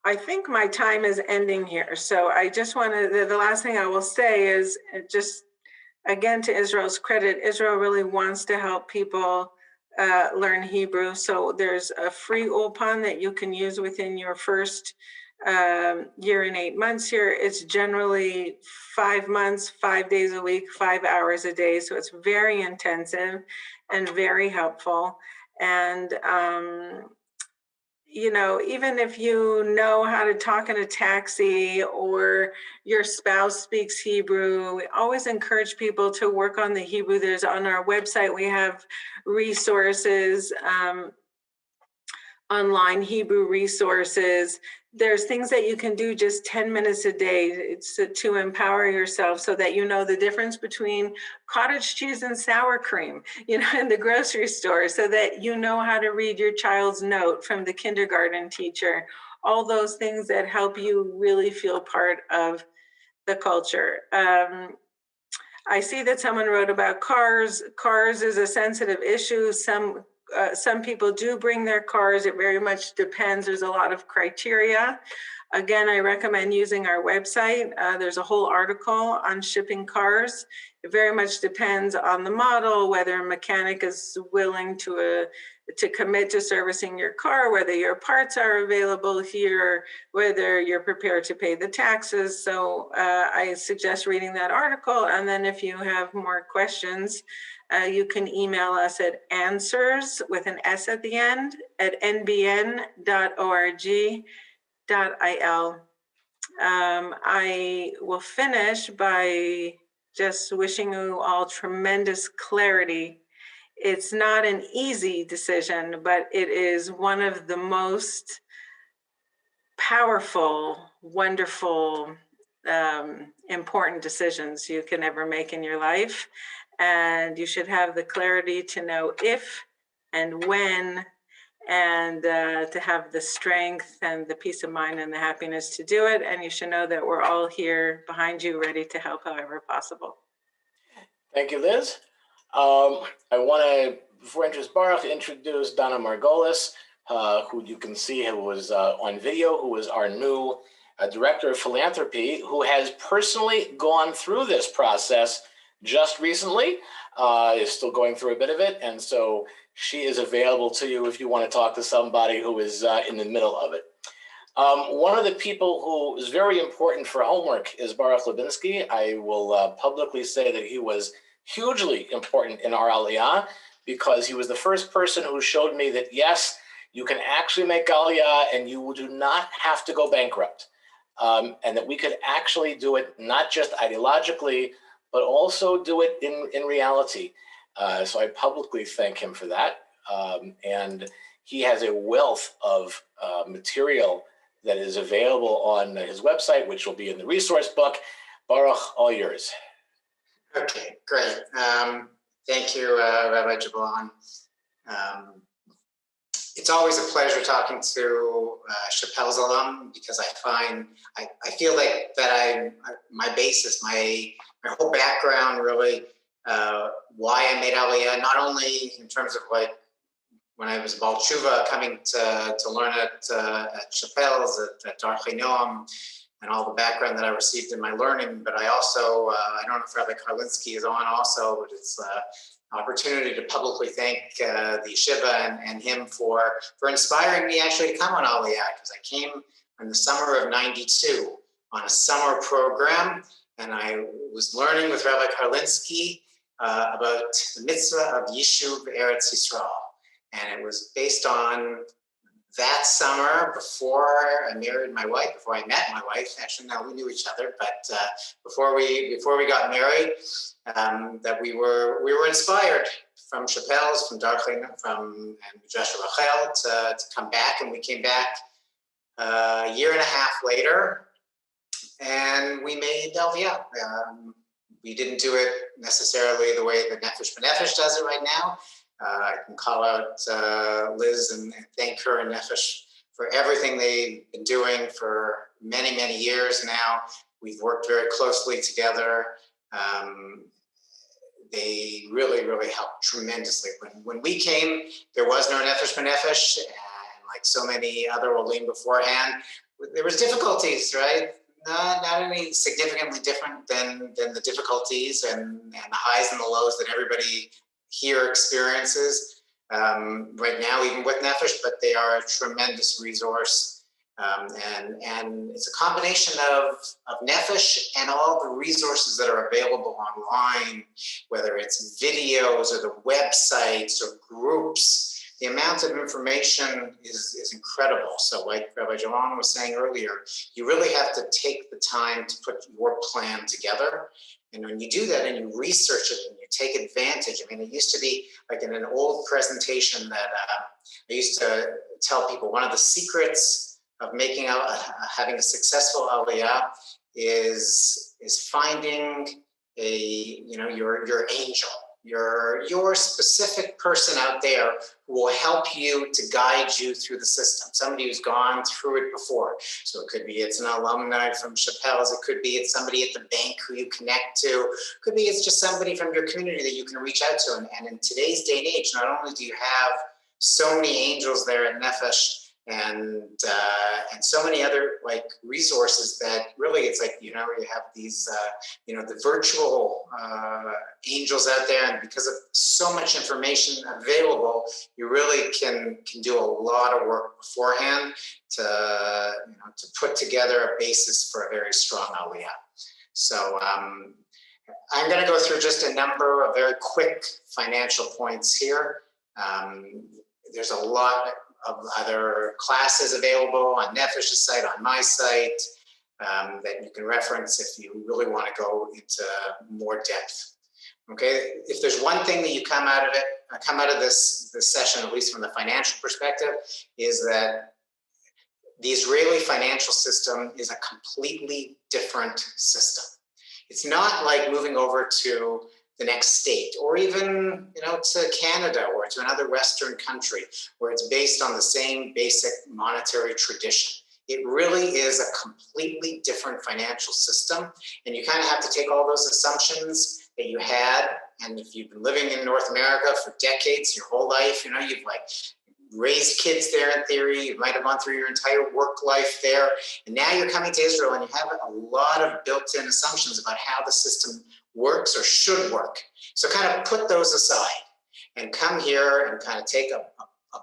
I think my time is ending here. So I just want to, the last thing I will say is just, again, to Israel's credit, Israel really wants to help people learn Hebrew. So there's a free ulpan that you can use within your first year and 8 months here. It's generally 5 months, 5 days a week, 5 hours a day. So it's very intensive and very helpful. And you know, even if you know how to talk in a taxi or your spouse speaks Hebrew, we always encourage people to work on the Hebrew. There's on our website, we have resources, online Hebrew resources. There's things that you can do just 10 minutes a day to empower yourself so that you know the difference between cottage cheese and sour cream, you know, in the grocery store, so that you know how to read your child's note from the kindergarten teacher, all those things that help you really feel part of the culture. I see that someone wrote about cars. Cars is a sensitive issue. Some people do bring their cars. It very much depends. There's a lot of criteria. Again, I recommend using our website. There's a whole article on shipping cars. It very much depends on the model, whether a mechanic is willing to commit to servicing your car, whether your parts are available here, whether you're prepared to pay the taxes. So I suggest reading that article. And then if you have more questions, you can email us at answers with an S at the end at nbn.org.il. I will finish by just wishing you all tremendous clarity. It's not an easy decision, but it is one of the most powerful, wonderful, important decisions you can ever make in your life. And you should have the clarity to know if and when, and to have the strength and the peace of mind and the happiness to do it. And you should know that we're all here behind you, ready to help however possible. Thank you, Liz. I want to, before I introduce Baruch, introduce Donna Margolis, who you can see who was on video, who is our new director of philanthropy, who has personally gone through this process just recently, is still going through a bit of it. And so she is available to you if you want to talk to somebody who is in the middle of it. One of the people who is very important for homework is Baruch Lubinsky. I will publicly say that he was hugely important in our Aliyah because he was the first person who showed me that, yes, you can actually make Aliyah and you do not have to go bankrupt. And that we could actually do it not just ideologically, but also do it in reality. So I publicly thank him for that. And he has a wealth of material that is available on his website, which will be in the resource book. Baruch, all yours. Okay, great. Thank you, Rabbi Jablon. It's always a pleasure talking to Chappelle's alum because I feel like that my basis, my whole background really, why I made Aliyah, not only in terms of like when I was Baal Tshuva coming to learn at Chappelle's, at Darchei Noam, and all the background that I received in my learning, but I also, I don't know if Rabbi Karlinsky is on also, but it's an opportunity to publicly thank the yeshiva and him for inspiring me actually to come on Aliyah, because I came in the summer of '92 on a summer program, and I was learning with Rabbi Karlinsky about the mitzvah of Yishuv Eretz Yisrael. And it was based on that summer before I married my wife, before I met my wife. Actually, no, we knew each other, but before we got married, that we were inspired from Chappelle's, from Darchei, from Joshua Rachel to come back, and we came back a year and a half later, and we made Aliyah. We didn't do it necessarily the way that Nefesh B'Nefesh does it right now. I can call out Liz and thank her and Nefesh for everything they've been doing for many, many years now. We've worked very closely together. They really, really helped tremendously. When we came, there was no Nefesh B'Nefesh, and like so many other Olim beforehand, there was difficulties, right? Not any significantly different than the difficulties and the highs and the lows that everybody here experiences right now, even with Nefesh, but they are a tremendous resource. And it's a combination of Nefesh and all the resources that are available online, whether it's videos or the websites or groups. The amount of information is incredible. So like Rabbi Joanna was saying earlier, you really have to take the time to put your plan together. And when you do that and you research it and you take advantage, I mean, it used to be like in an old presentation that I used to tell people, one of the secrets of making having a successful Aliyah is finding your angel, your specific person out there who will help you to guide you through the system. Somebody who's gone through it before. So it could be it's an alumni from Chappelle's. It could be it's somebody at the bank who you connect to. It could be it's just somebody from your community that you can reach out to. And in today's day and age, not only do you have so many angels there at Nefesh, and so many other like resources that really it's like, you have these, the virtual angels out there, and because of so much information available, you really can do a lot of work beforehand to put together a basis for a very strong Aliyah. So I'm going to go through just a number of very quick financial points here. There's a lot of other classes available on Nefesh's site, on my site, that you can reference if you really want to go into more depth. Okay, if there's one thing that you come out of this session, at least from the financial perspective, is that the Israeli financial system is a completely different system. It's not like moving over to the next state, or even to Canada or to another Western country where it's based on the same basic monetary tradition. It really is a completely different financial system, and you kind of have to take all those assumptions that you had, and if you've been living in North America for decades, your whole life, you've like raised kids there in theory, you might have gone through your entire work life there, and now you're coming to Israel and you have a lot of built-in assumptions about how the system works or should work. So kind of put those aside and come here and kind of take a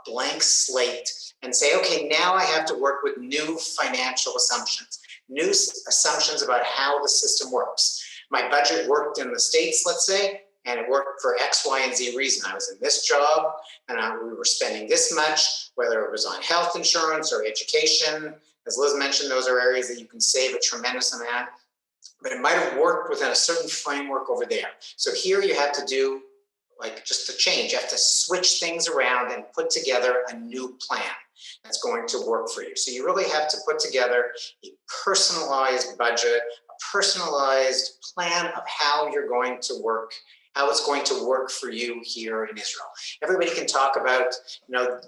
blank slate and say, okay, now I have to work with new financial assumptions, new assumptions about how the system works. My budget worked in the States, let's say, and it worked for X, Y, and Z reason. I was in this job and we were spending this much, whether it was on health insurance or education. As Liz mentioned, those are areas that you can save a tremendous amount, but it might have worked within a certain framework over there. So here you have to do like just a change. You have to switch things around and put together a new plan that's going to work for you. So you really have to put together a personalized budget, a personalized plan of how you're going to work, how it's going to work for you here in Israel. Everybody can talk about,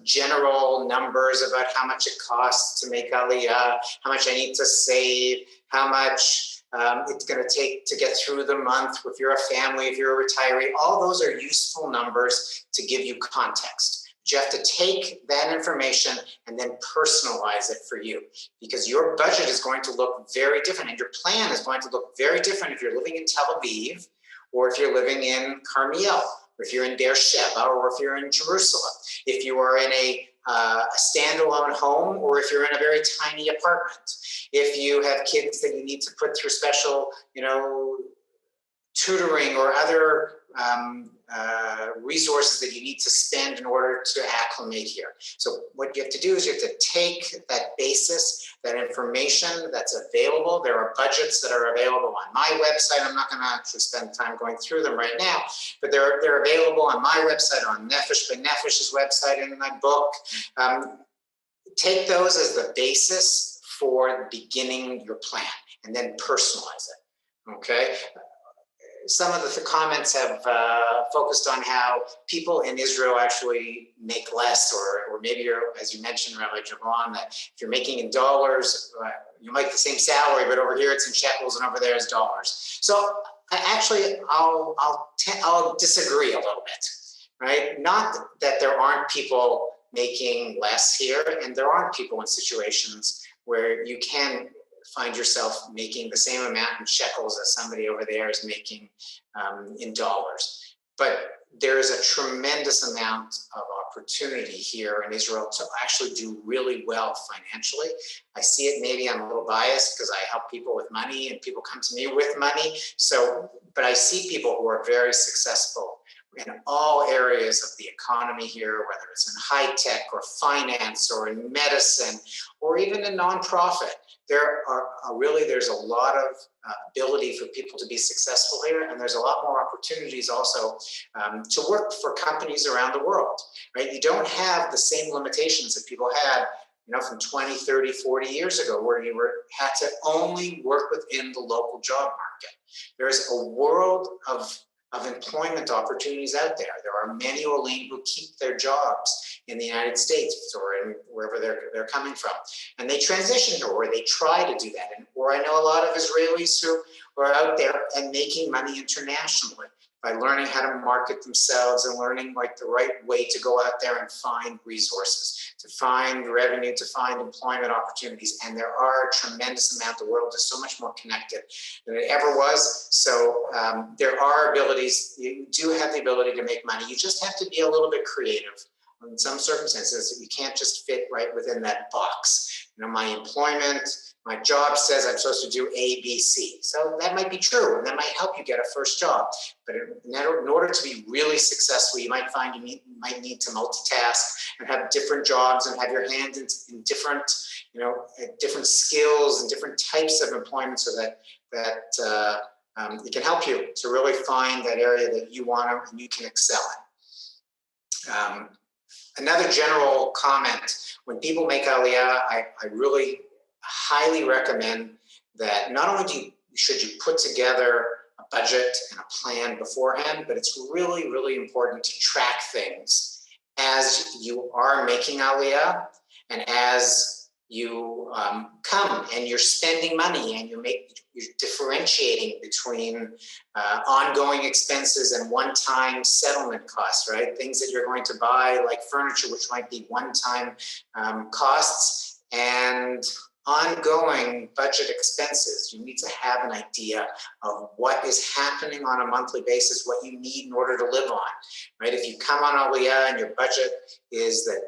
general numbers about how much it costs to make Aliyah, how much I need to save, how much it's going to take to get through the month if you're a family, if you're a retiree. All those are useful numbers to give you context. But you have to take that information and then personalize it for you, because your budget is going to look very different and your plan is going to look very different if you're living in Tel Aviv, or if you're living in Carmiel, or if you're in Beersheba, or if you're in Jerusalem, if you are in a standalone home, or if you're in a very tiny apartment, if you have kids that you need to put through special, tutoring or other resources that you need to spend in order to acclimate here. So what you have to do is you have to take that basis, that information that's available. There are budgets that are available on my website. I'm not going to actually spend time going through them right now, but they're available on my website, on Nefesh B'Nefesh's website, and in my book. take those as the basis for beginning your plan and then personalize it, okay? Some of the comments have focused on how people in Israel actually make less, or maybe you're, as you mentioned, Rabbi Javon, that if you're making in dollars, you make the same salary, but over here it's in shekels and over there is dollars. So I'll disagree a little bit, right? Not that there aren't people making less here, and there aren't people in situations where you can find yourself making the same amount in shekels as somebody over there is making in dollars. But there is a tremendous amount of opportunity here in Israel to actually do really well financially. I see it, maybe I'm a little biased because I help people with money and people come to me with money. So, but I see people who are very successful in all areas of the economy here, whether it's in high tech or finance or in medicine or even in nonprofit. There's a lot of ability for people to be successful here, and there's a lot more opportunities also to work for companies around the world, right? You don't have the same limitations that people had, from 20, 30, 40 years ago, where you had to only work within the local job market. There's a world of employment opportunities out there. There are many Olim who keep their jobs in the United States or in wherever they're coming from. And they transition here, or they try to do that. Or I know a lot of Israelis who are out there and making money internationally by learning how to market themselves and learning the right way to go out there and find resources, to find revenue, to find employment opportunities. And there are a tremendous amount. The world is so much more connected than it ever was. So there are abilities. You do have the ability to make money. You just have to be a little bit creative. In some circumstances, you can't just fit right within that box. My employment, my job says I'm supposed to do A, B, C. So that might be true, and that might help you get a first job. But in order to be really successful, you might find you might need to multitask and have different jobs and have your hand in different, different skills and different types of employment, so that it can help you to really find that area that you want to and you can excel in. Another general comment: when people make Aliyah, I really highly recommend that not only should you put together a budget and a plan beforehand, but it's really, really important to track things as you are making Aliyah and as you come and you're spending money and you're differentiating between ongoing expenses and one-time settlement costs, right? Things that you're going to buy, like furniture, which might be one-time costs, and ongoing budget expenses. You need to have an idea of what is happening on a monthly basis, what you need in order to live on, right? If you come on Aliyah and your budget is that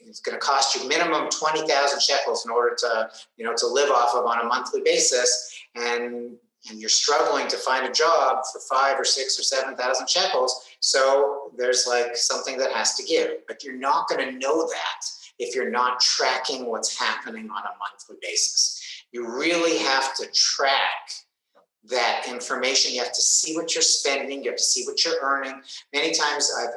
it's going to cost you minimum 20,000 shekels in order to, to live off of on a monthly basis, and you're struggling to find a job for 5 or 6 or 7,000 shekels, so there's something that has to give. But you're not going to know that if you're not tracking what's happening on a monthly basis. You really have to track that information. You have to see what you're spending. You have to see what you're earning. Many times I've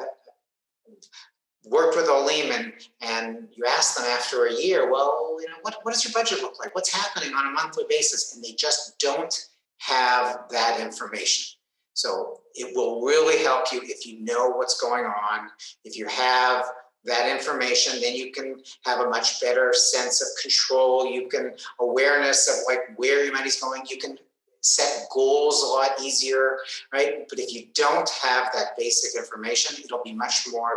worked with Olim and you ask them after a year, well, what does your budget look like? What's happening on a monthly basis? And they just don't have that information. So it will really help you if you know what's going on. If you have that information, then you can have a much better sense of control. You can awareness of where your money's going. You can set goals a lot easier, right? But if you don't have that basic information, it'll be much more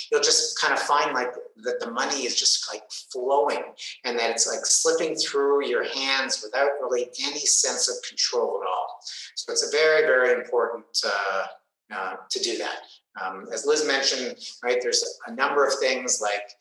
you'll just kind of find that the money is just flowing and that it's slipping through your hands without really any sense of control at all. So it's a very, very important to do that. As Liz mentioned, right, there's a number of things like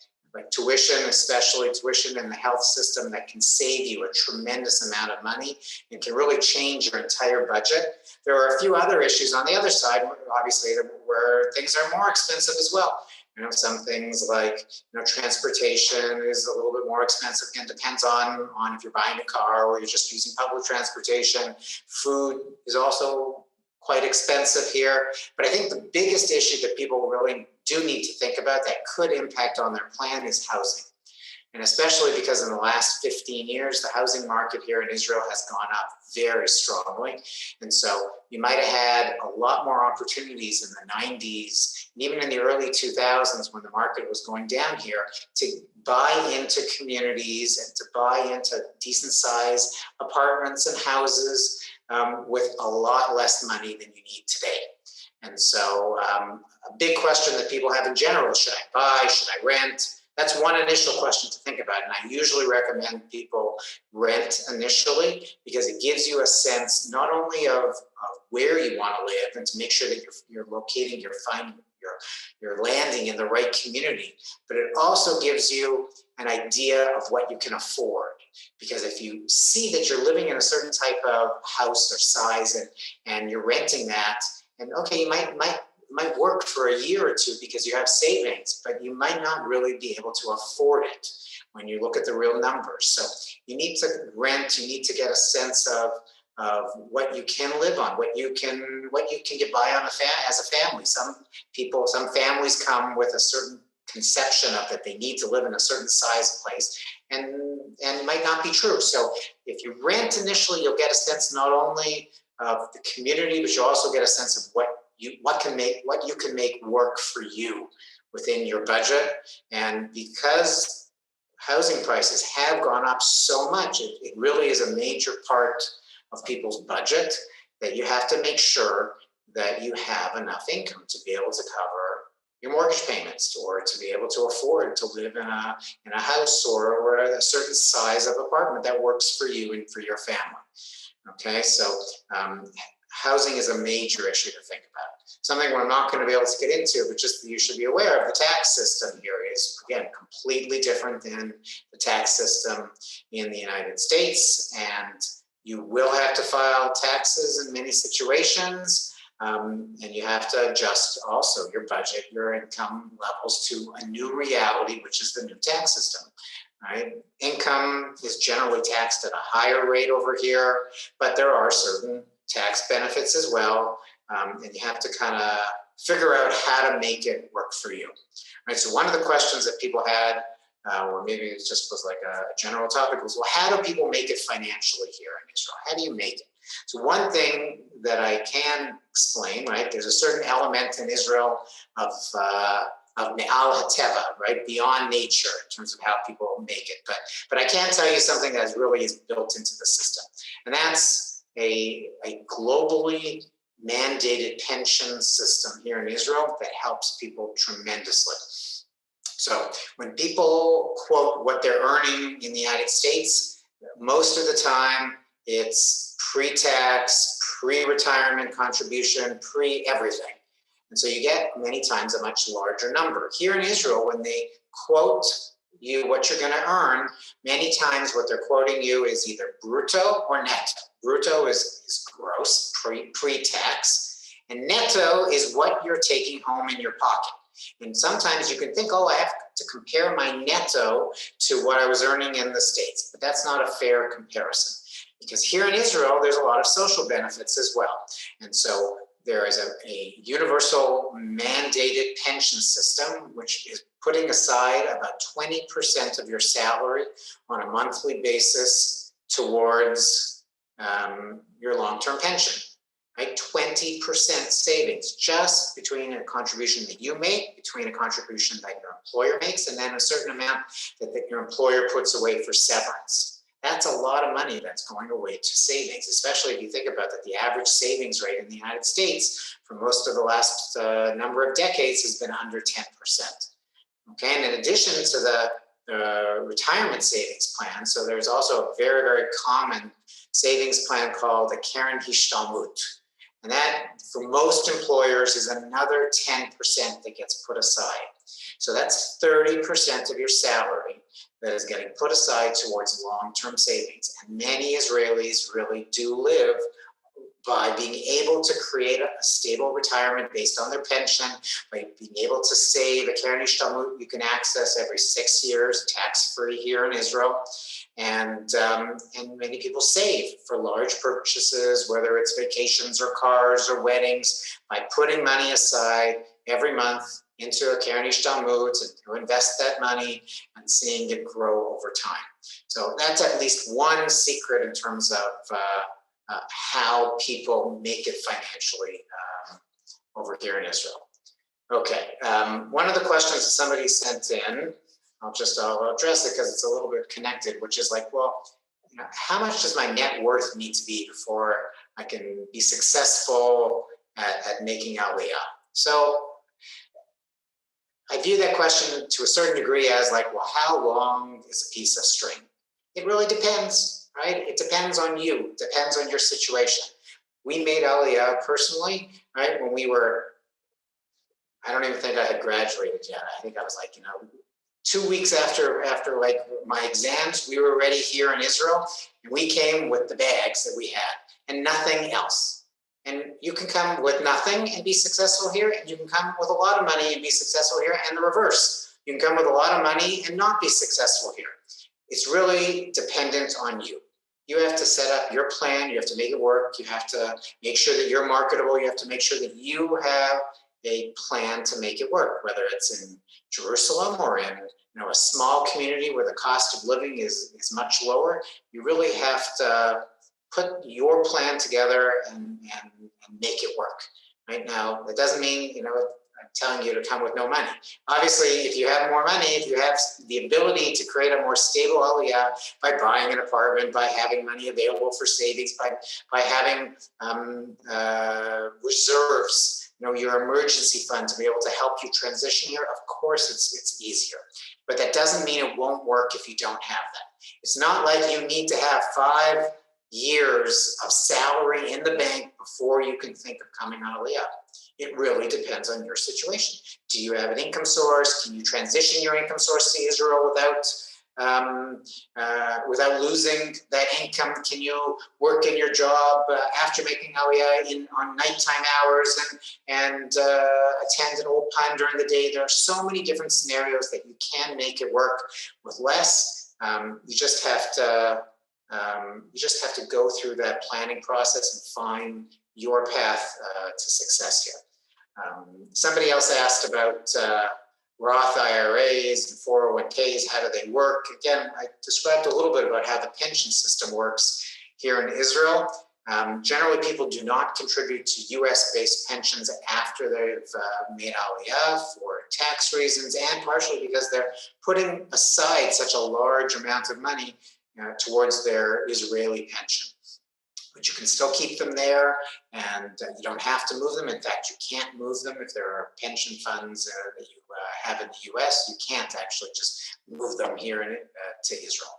tuition, especially tuition in the health system, that can save you a tremendous amount of money and can really change your entire budget. There are a few other issues on the other side, obviously, where things are more expensive as well. Some things like, transportation is a little bit more expensive. Again, depends on if you're buying a car or you're just using public transportation. Food is also quite expensive here. But I think the biggest issue that people really do need to think about that could impact on their plan is housing. And especially because in the last 15 years, the housing market here in Israel has gone up very strongly. And so you might have had a lot more opportunities in the 90s, and even in the early 2000s when the market was going down here, to buy into communities and to buy into decent sized apartments and houses with a lot less money than you need today. And so a big question that people have in general, should I buy, should I rent? That's one initial question to think about. And I usually recommend people rent initially because it gives you a sense not only of where you want to live and to make sure that you're locating, you're landing in the right community, but it also gives you an idea of what you can afford. Because if you see that you're living in a certain type of house or size and you're renting that, and okay, you might work for a year or two because you have savings, but you might not really be able to afford it when you look at the real numbers. So you need to rent, you need to get a sense of what you can live on, what you can get by on as a family. Some families come with a certain conception of that they need to live in a certain size place, and it might not be true. So if you rent initially, you'll get a sense not only of the community, but you'll also get a sense of what you can make work for you within your budget. And because housing prices have gone up so much, it really is a major part of people's budget, that you have to make sure that you have enough income to be able to cover your mortgage payments, or to be able to afford to live in a house or a certain size of apartment that works for you and for your family. Okay, so housing is a major issue to think about. Something we're not going to be able to get into, but just you should be aware of, the tax system here is, again, completely different than the tax system in the United States. And you will have to file taxes in many situations. And you have to adjust also your budget, your income levels to a new reality, which is the new tax system. Right? Income is generally taxed at a higher rate over here, but there are certain tax benefits as well. And you have to kind of figure out how to make it work for you. Right? So one of the questions that people had, or maybe it just was like a general topic, was, well, how do people make it financially here in Israel? How do you make it? So one thing that I can explain, right, there's a certain element in Israel of me'al hateva, right, beyond nature in terms of how people make it. But I can tell you something that really is built into the system, and that's a globally mandated pension system here in Israel that helps people tremendously. So when people quote what they're earning in the United States, most of the time it's pre-tax, pre-retirement contribution, pre-everything. And so you get many times a much larger number. Here in Israel, when they quote you what you're going to earn, many times what they're quoting you is either brutto or netto. Brutto is gross, pre-tax, and netto is what you're taking home in your pocket. And sometimes you can think, oh, I have to compare my netto to what I was earning in the States, but that's not a fair comparison. Because here in Israel, there's a lot of social benefits as well. And so there is a universal mandated pension system, which is putting aside about 20% of your salary on a monthly basis towards your long-term pension, right? 20% savings just between a contribution that you make, between a contribution that your employer makes, and then a certain amount that your employer puts away for severance. That's a lot of money that's going away to savings, especially if you think about that the average savings rate in the United States for most of the last number of decades has been under 10%. Okay, and in addition to the retirement savings plan, so there's also a very, very common savings plan called the Keren Hishtalmut. And that, for most employers, is another 10% that gets put aside. So that's 30% of your salary that is getting put aside towards long-term savings. And many Israelis really do live by being able to create a stable retirement based on their pension, by being able to save. A Keren Hishtalmut you can access every 6 years, tax-free here in Israel. And many people save for large purchases, whether it's vacations or cars or weddings, by putting money aside every month into a Keren Ish Talmud to invest that money and seeing it grow over time. So that's at least one secret in terms of how people make it financially over here in Israel. Okay, one of the questions that somebody sent in, I'll address it because it's a little bit connected, which is like, well, you know, how much does my net worth need to be before I can be successful at making Aliyah? So I view that question to a certain degree as like, well, how long is a piece of string? It really depends, right? It depends on you, it depends on your situation. We made Aliyah personally, right? When we were, I don't even think I had graduated yet. I think I was like, 2 weeks after like my exams, we were already here in Israel, and we came with the bags that we had and nothing else. And you can come with nothing and be successful here, and you can come with a lot of money and be successful here, and the reverse. You can come with a lot of money and not be successful here. It's really dependent on you. You have to set up your plan, you have to make it work, you have to make sure that you're marketable, you have to make sure that you have a plan to make it work, whether it's in Jerusalem or in a small community where the cost of living is much lower. You really have to put your plan together and make it work. Right now, that doesn't mean I'm telling you to come with no money. Obviously, if you have more money, if you have the ability to create a more stable aliyah by buying an apartment, by having money available for savings, by having reserves, your emergency fund to be able to help you transition here, of course it's easier. But that doesn't mean it won't work if you don't have that. It's not like you need to have 5 years of salary in the bank before you can think of coming on Aliyah. It really depends on your situation. Do you have an income source? Can you transition your income source to Israel without losing that income? Can you work in your job after making Aliyah on nighttime hours and attend an old time during the day? There are so many different scenarios that you can make it work with less. You just have to go through that planning process and find your path to success here. Somebody else asked about Roth IRAs and 401ks, how do they work? Again, I described a little bit about how the pension system works here in Israel. Generally, people do not contribute to US-based pensions after they've made Aliyah for tax reasons and partially because they're putting aside such a large amount of money towards their Israeli pension. But you can still keep them there, and you don't have to move them. In fact, you can't move them if there are pension funds that you have in the US. You can't actually just move them here to Israel.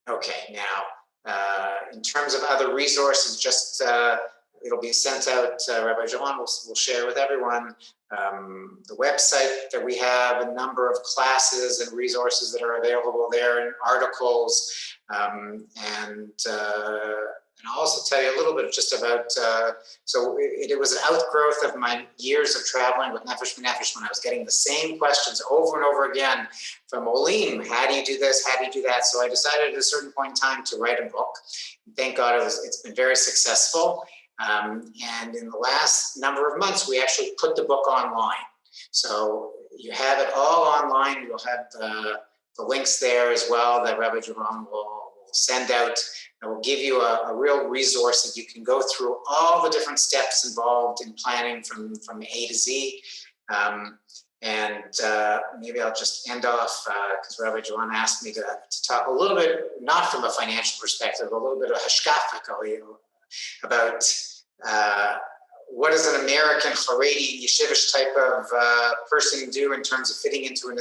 Okay, now, in terms of other resources, just it'll be sent out. Rabbi Johan will share with everyone the website that we have, a number of classes and resources that are available there, and articles, and I'll also tell you a little bit just about, so it was an outgrowth of my years of traveling with Nefesh B'Nefesh when I was getting the same questions over and over again from Olim. How do you do this? How do you do that? So I decided at a certain point in time to write a book. And thank God it's been very successful. And in the last number of months, we actually put the book online. So you have it all online. You'll have the links there as well that Rabbi Jerome will send out. It will give you a real resource that you can go through all the different steps involved in planning from A to Z. And maybe I'll just end off because Rabbi Johan asked me to talk a little bit, not from a financial perspective, but a little bit of hashkafa about what does an American Haredi yeshivish type of person do in terms of fitting into an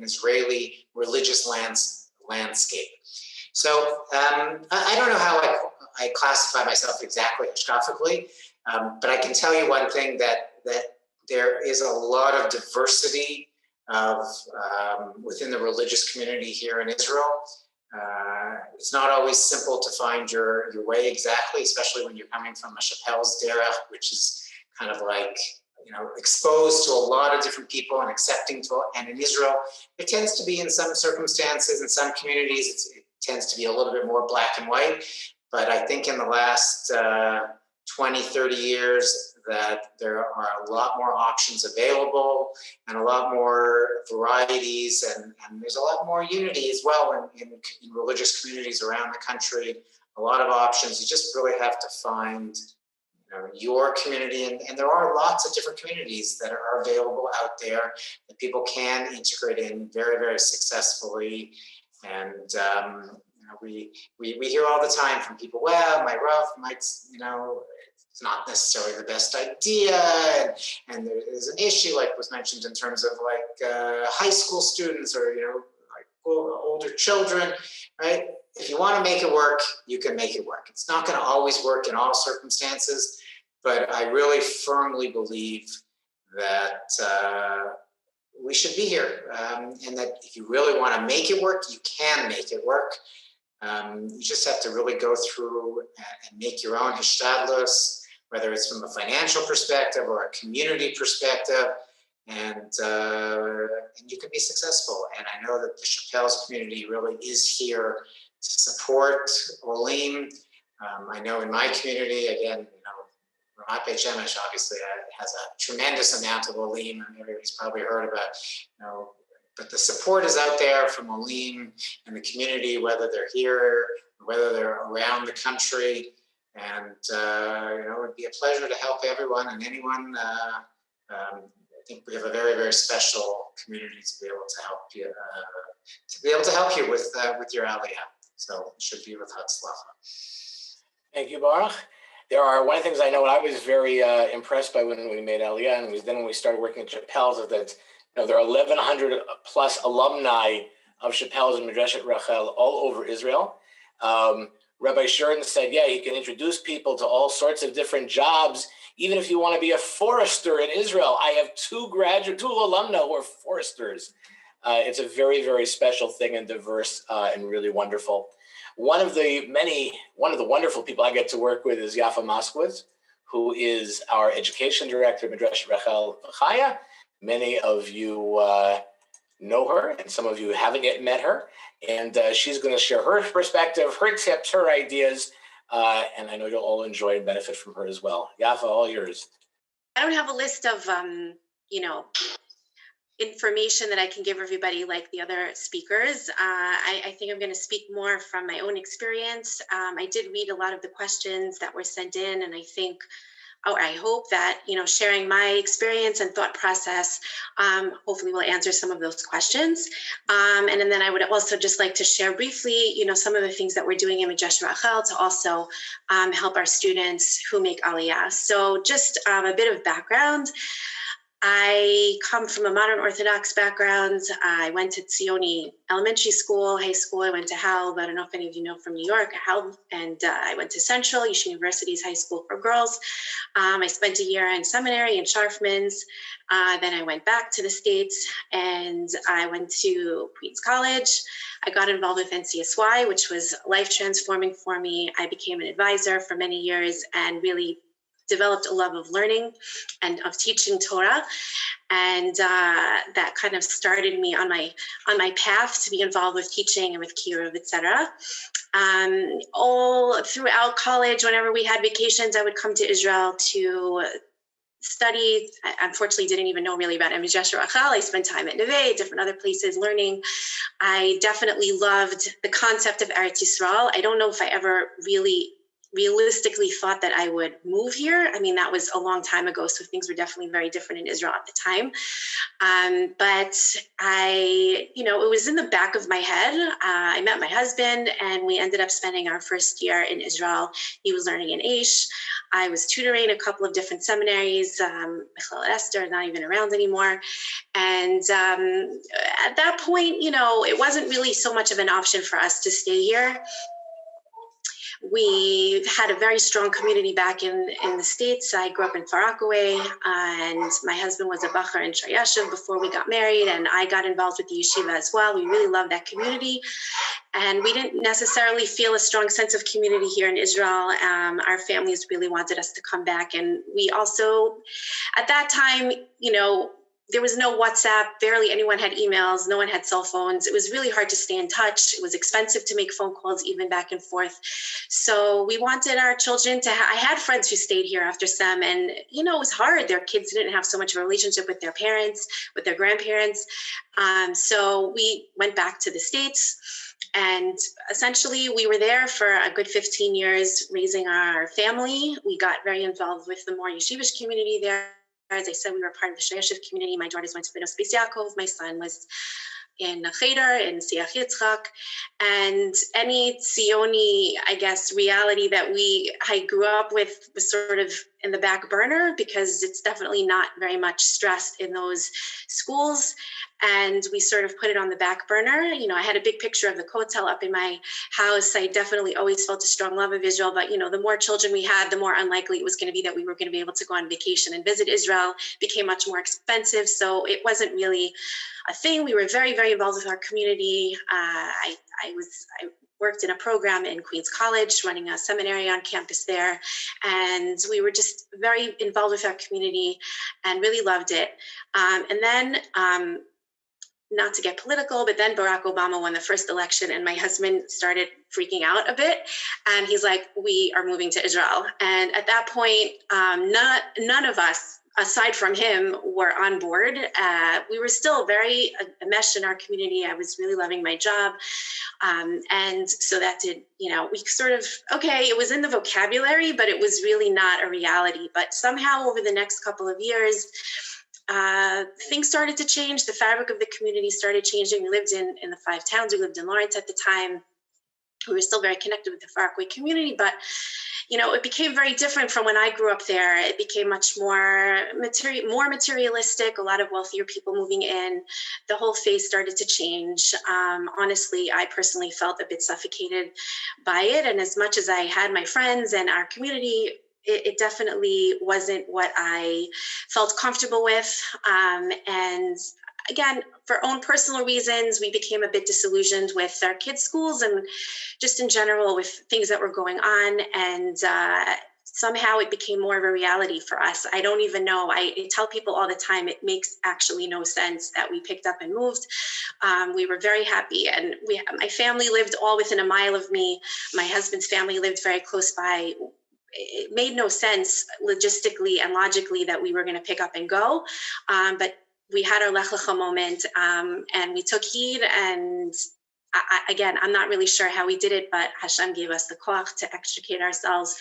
Israeli religious landscape. So I don't know how I classify myself exactly hashkafically, but I can tell you one thing, that there is a lot of diversity within the religious community here in Israel. It's not always simple to find your way exactly, especially when you're coming from a Chappelle's derech, which is kind of like, exposed to a lot of different people and accepting to, and in Israel, it tends to be in some circumstances, in some communities, it tends to be a little bit more black and white. But I think in the last 20, 30 years, that there are a lot more options available and a lot more varieties, and there's a lot more unity as well in religious communities around the country. A lot of options. You just really have to find your community, and there are lots of different communities that are available out there that people can integrate in very, very successfully. And we hear all the time from people, well, my Rav might, it's not necessarily the best idea, and there is an issue, like was mentioned, in terms of like high school students or like older children, right? If you want to make it work, you can make it work. It's not going to always work in all circumstances, but I really firmly believe that we should be here, and that if you really want to make it work, you can make it work. You just have to really go through and make your own hishtadlus, whether it's from a financial perspective or a community perspective, and you can be successful. And I know that the Chappelle's community really is here to support Olim. I know in my community, again, Ramat Beit Shemesh obviously has a tremendous amount of Olim, and everybody's probably heard about, but the support is out there from Olim and the community, whether they're here or whether they're around the country. And, it would be a pleasure to help everyone and anyone. I think we have a very, very special community to be able to help you with your Aliyah. So it should be with Hatzlacha. Thank you, Baruch. There are one of the things I know I was very impressed by when we made Aliyah, and then when we started working at Chappelle's, is that there are 1,100 plus alumni of Chappelle's and Midrashet Rachel all over Israel. Rabbi Sheridan said, yeah, you can introduce people to all sorts of different jobs, even if you want to be a forester in Israel. I have two alumni who are foresters. It's a very, very special thing and diverse and really wonderful. One of the wonderful people I get to work with is Yafa Moskowitz, who is our education director at Midrashet Rachel Chaya. Many of you know her, and some of you haven't yet met her. And she's going to share her perspective, her tips, her ideas, and I know you'll all enjoy and benefit from her as well. Yafa, all yours. I don't have a list of, information that I can give everybody like the other speakers. I think I'm going to speak more from my own experience. I did read a lot of the questions that were sent in, and I hope that, sharing my experience and thought process, hopefully will answer some of those questions. And then I would also just like to share briefly, some of the things that we're doing in Midrashet Rachel to also help our students who make Aliyah. So just a bit of background. I come from a modern Orthodox background. I went to Tzioni Elementary School, high school. I went to HALB. I don't know if any of you know from New York, HALB. And I went to Central, Yeshiva University's high school for girls. I spent a year in seminary in Sharfman's. Then I went back to the States and I went to Queens College. I got involved with NCSY, which was life transforming for me. I became an advisor for many years and really developed a love of learning and of teaching Torah. And that kind of started me on my path to be involved with teaching and with Kiruv, etc. All throughout college, whenever we had vacations, I would come to Israel to study. I unfortunately didn't even know really about Midrashet Rachel. I spent time at Neve, different other places learning. I definitely loved the concept of Eretz Yisrael. I don't know if I ever really realistically thought that I would move here. I mean, that was a long time ago, so things were definitely very different in Israel at the time. But it was in the back of my head. I met my husband and we ended up spending our first year in Israel. He was learning in Aish. I was tutoring a couple of different seminaries. Michal Esther, not even around anymore. And at that point, it wasn't really so much of an option for us to stay here. We had a very strong community back in the States. I grew up in Far Rockaway, and my husband was a Bachar in Shayashiv before we got married, and I got involved with the yeshiva as well. We really loved that community, and we didn't necessarily feel a strong sense of community here in Israel. Our families really wanted us to come back, and we also, at that time, there was no WhatsApp, barely anyone had emails, no one had cell phones. It was really hard to stay in touch. It was expensive to make phone calls, even back and forth. So we wanted our children to, I had friends who stayed here after SEM, and, it was hard. Their kids didn't have so much of a relationship with their parents, with their grandparents. So we went back to the States, and essentially we were there for a good 15 years raising our family. We got very involved with the more yeshivish community there. As I said, we were part of the Shayashiv community. My daughters went to Beno Space Yaakov. My son was in Cheder, in Siach Yitzchak. And any Zioni, I guess, reality that I grew up with was sort of in the back burner, because it's definitely not very much stressed in those schools. And we sort of put it on the back burner. I had a big picture of the Kotel up in my house. I definitely always felt a strong love of Israel, but the more children we had, the more unlikely it was going to be that we were going to be able to go on vacation and visit Israel. It became much more expensive. So it wasn't really a thing. We were very, very involved with our community. I worked in a program in Queens College, running a seminary on campus there. And we were just very involved with our community and really loved it. And then, not to get political, but then Barack Obama won the first election, and my husband started freaking out a bit. And he's like, we are moving to Israel. And at that point, none of us, aside from him, were on board. We were still very enmeshed in our community. I was really loving my job. And so that did, we sort of, okay, it was in the vocabulary, but it was really not a reality. But somehow over the next couple of years, things started to change. The fabric of the community started changing. We lived in the 5 towns. We lived in Lawrence at the time. We were still very connected with the faraway community, but it became very different from when I grew up there. It became much more materialistic, a lot of wealthier people moving in. The whole face started to change. Honestly, I personally felt a bit suffocated by it. And as much as I had my friends and our community, it definitely wasn't what I felt comfortable with. And again, for own personal reasons, we became a bit disillusioned with our kids' schools and just in general with things that were going on. And somehow it became more of a reality for us. I don't even know. I tell people all the time, it makes actually no sense that we picked up and moved. We were very happy. And my family lived all within a mile of me. My husband's family lived very close by. It made no sense logistically and logically that we were going to pick up and go. But we had our Lech Lecha moment, and we took heed. And again, I'm not really sure how we did it, but Hashem gave us the koach to extricate ourselves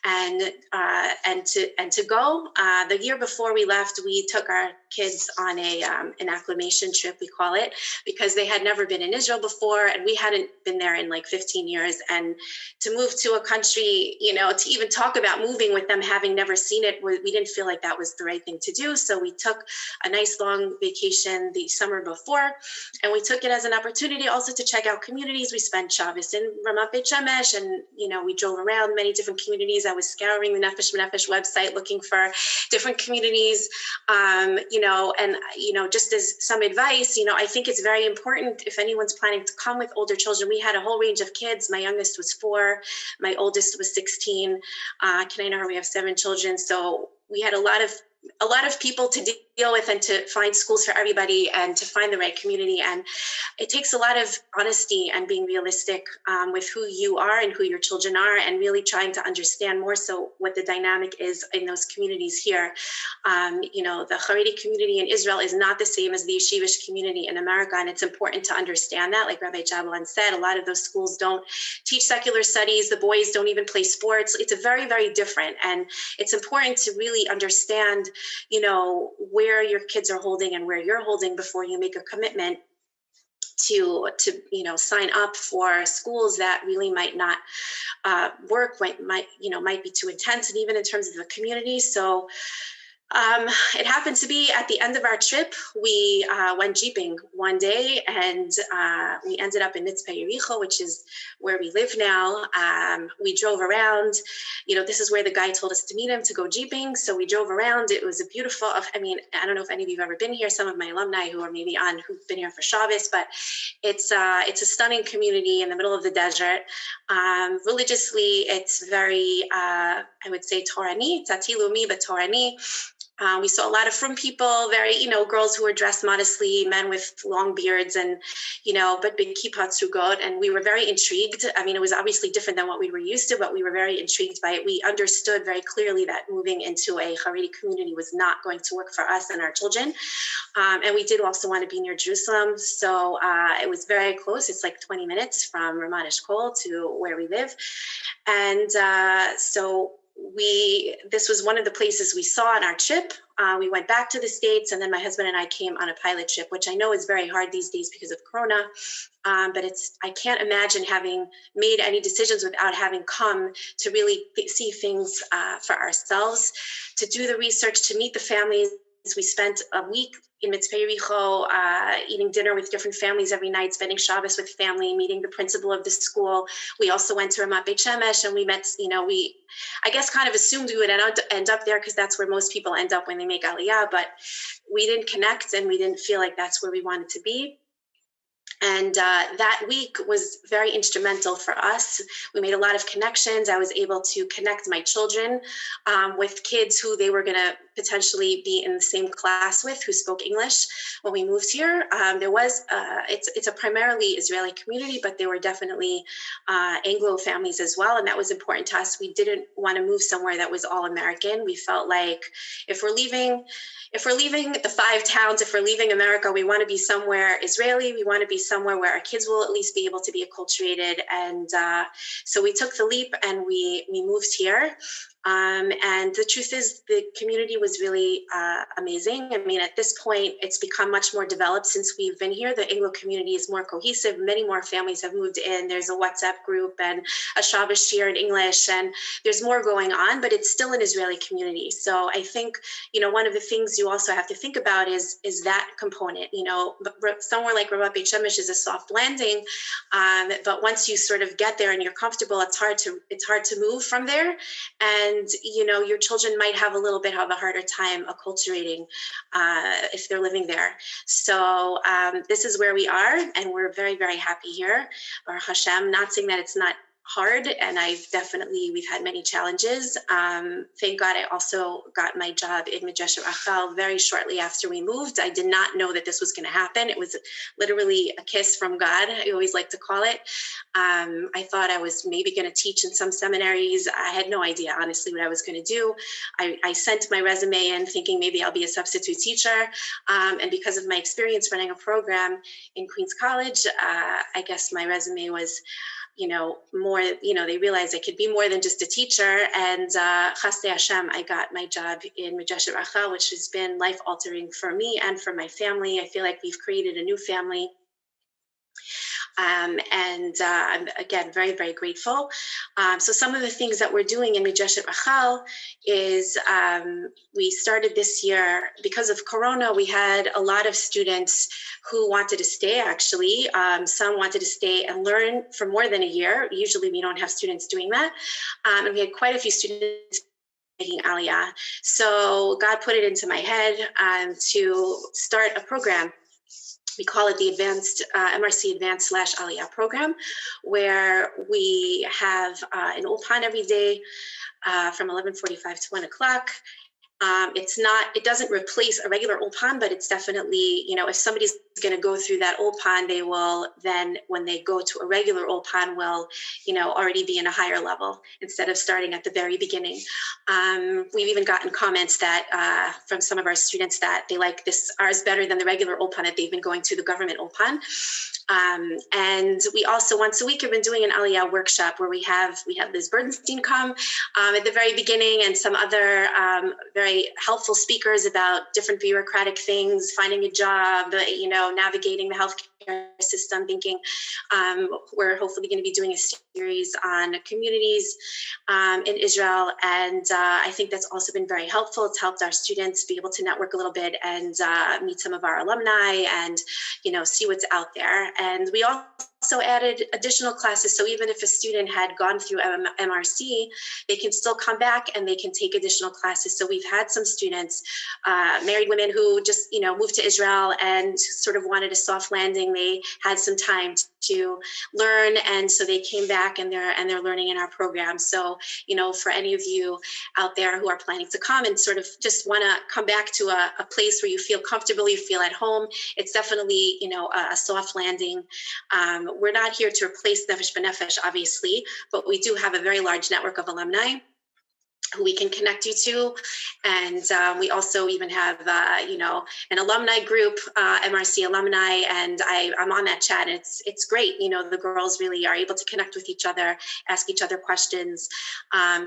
and to go. The year before we left, we took our kids on an acclimation trip, we call it, because they had never been in Israel before, and we hadn't been there in like 15 years. And to move to a country, to even talk about moving with them having never seen it, we didn't feel like that was the right thing to do. So we took a nice long vacation the summer before, and we took it as an opportunity also to check out communities. We spent Shabbos in Ramat Beit Shemesh, and we drove around many different communities. I was scouring the Nefesh B'Nefesh website looking for different communities, just as some advice, I think it's very important if anyone's planning to come with older children. We had a whole range of kids. My youngest was 4, my oldest was 16. We have 7 children, so we had a lot of people to deal with and to find schools for everybody and to find the right community. And it takes a lot of honesty and being realistic with who you are and who your children are, and really trying to understand more so what the dynamic is in those communities here. The Haredi community in Israel is not the same as the yeshivish community in America, and it's important to understand that. Like Rabbi Jabalon said, a lot of those schools don't teach secular studies. The boys don't even play sports. It's a very, very different, and it's important to really understand, where your kids are holding and where you're holding before you make a commitment to sign up for schools that really might not work, might be too intense, and even in terms of the community. So it happened to be at the end of our trip, we went jeeping one day, and we ended up in Mitzpeh Yericho, which is where we live now. We drove around. This is where the guy told us to meet him to go jeeping. So we drove around. It was a beautiful, I don't know if any of you have ever been here. Some of my alumni who've been here for Shabbos, but it's a stunning community in the middle of the desert. Religiously, it's very, I would say Torani, Tati Lumi, but Torani. We saw a lot of frum people, very, girls who were dressed modestly, men with long beards and, but big kippah tzrugot. And we were very intrigued. I mean, it was obviously different than what we were used to, but we were very intrigued by it. We understood very clearly that moving into a Haredi community was not going to work for us and our children. And we did also want to be near Jerusalem. So it was very close. It's like 20 minutes from Ramat Eshkol to where we live. And so this was one of the places we saw on our trip. We went back to the States, and then my husband and I came on a pilot trip, which I know is very hard these days because of Corona. But I can't imagine having made any decisions without having come to really see things for ourselves, to do the research, to meet the families. We spent a week in Mitzvah Yericho, eating dinner with different families every night, spending Shabbos with family, meeting the principal of the school. We also went to Ramat Beit Shemesh, and we met, I guess kind of assumed we would end up there because that's where most people end up when they make Aliyah, but we didn't connect and we didn't feel like that's where we wanted to be. And that week was very instrumental for us. We made a lot of connections. I was able to connect my children with kids who they were going to potentially be in the same class with, who spoke English when we moved here. It's a primarily Israeli community, but there were definitely Anglo families as well. And that was important to us. We didn't want to move somewhere that was all American. We felt like if we're leaving the 5 towns, if we're leaving America, we want to be somewhere Israeli. We want to be somewhere where our kids will at least be able to be acculturated. And so we took the leap and we moved here. And the truth is the community was really amazing. I mean, at this point, it's become much more developed since we've been here. The Anglo community is more cohesive. Many more families have moved in. There's a WhatsApp group and a Shabbos shir in English, and there's more going on, but it's still an Israeli community. So I think, one of the things you also have to think about is that component. Somewhere like Ramat Beit Shemesh is a soft landing, but once you sort of get there and you're comfortable, it's hard to move from there. And your children might have a little bit of a harder time acculturating if they're living there. So this is where we are, and we're very, very happy here. Baruch Hashem, not saying that it's not hard, and we've had many challenges. Thank God I also got my job in Midrash Rachel very shortly after we moved. I did not know that this was going to happen. It was literally a kiss from God, I always like to call it. I thought I was maybe going to teach in some seminaries. I had no idea, honestly, what I was going to do. I sent my resume in thinking maybe I'll be a substitute teacher. And because of my experience running a program in Queens College, I guess my resume was more, they realized I could be more than just a teacher. And Chasdei Hashem, I got my job in Midrash Rachel, which has been life-altering for me and for my family. I feel like we've created a new family. And I'm, again, very, very grateful. So some of the things that we're doing in Midrash Rachel is we started this year, because of Corona, we had a lot of students who wanted to stay, actually. Some wanted to stay and learn for more than a year. Usually we don't have students doing that. And we had quite a few students making Aliyah. So God put it into my head to start a program. We call it the Advanced MRC Advanced / Aliyah program, where we have an ulpan every day from 11:45 to 1 o'clock. It doesn't replace a regular ulpan, but it's definitely, if somebody's going to go through that ulpan, they will then, when they go to a regular ulpan, will, already be in a higher level instead of starting at the very beginning. We've even gotten comments that from some of our students that they like ours better than the regular ulpan that they've been going to, the government ulpan. And we also once a week have been doing an Aliyah workshop where we have Liz Bernstein come at the very beginning, and some other very helpful speakers about different bureaucratic things, finding a job, navigating the healthcare system, thinking we're hopefully going to be doing a series on communities in Israel. And I think that's also been very helpful. It's helped our students be able to network a little bit and meet some of our alumni and, see what's out there. And we also added additional classes. So even if a student had gone through MRC, they can still come back and they can take additional classes. So we've had some students, married women who just, moved to Israel and sort of wanted a soft landing. They had some time to learn, and so they came back and they're learning in our program. So, for any of you out there who are planning to come and sort of just want to come back to a place where you feel comfortable, you feel at home, it's definitely, a soft landing. We're not here to replace Nefesh B'Nefesh, obviously, but we do have a very large network of alumni who we can connect you to. And we also even have, an alumni group, MRC alumni, and I'm on that chat. And it's great. The girls really are able to connect with each other, ask each other questions.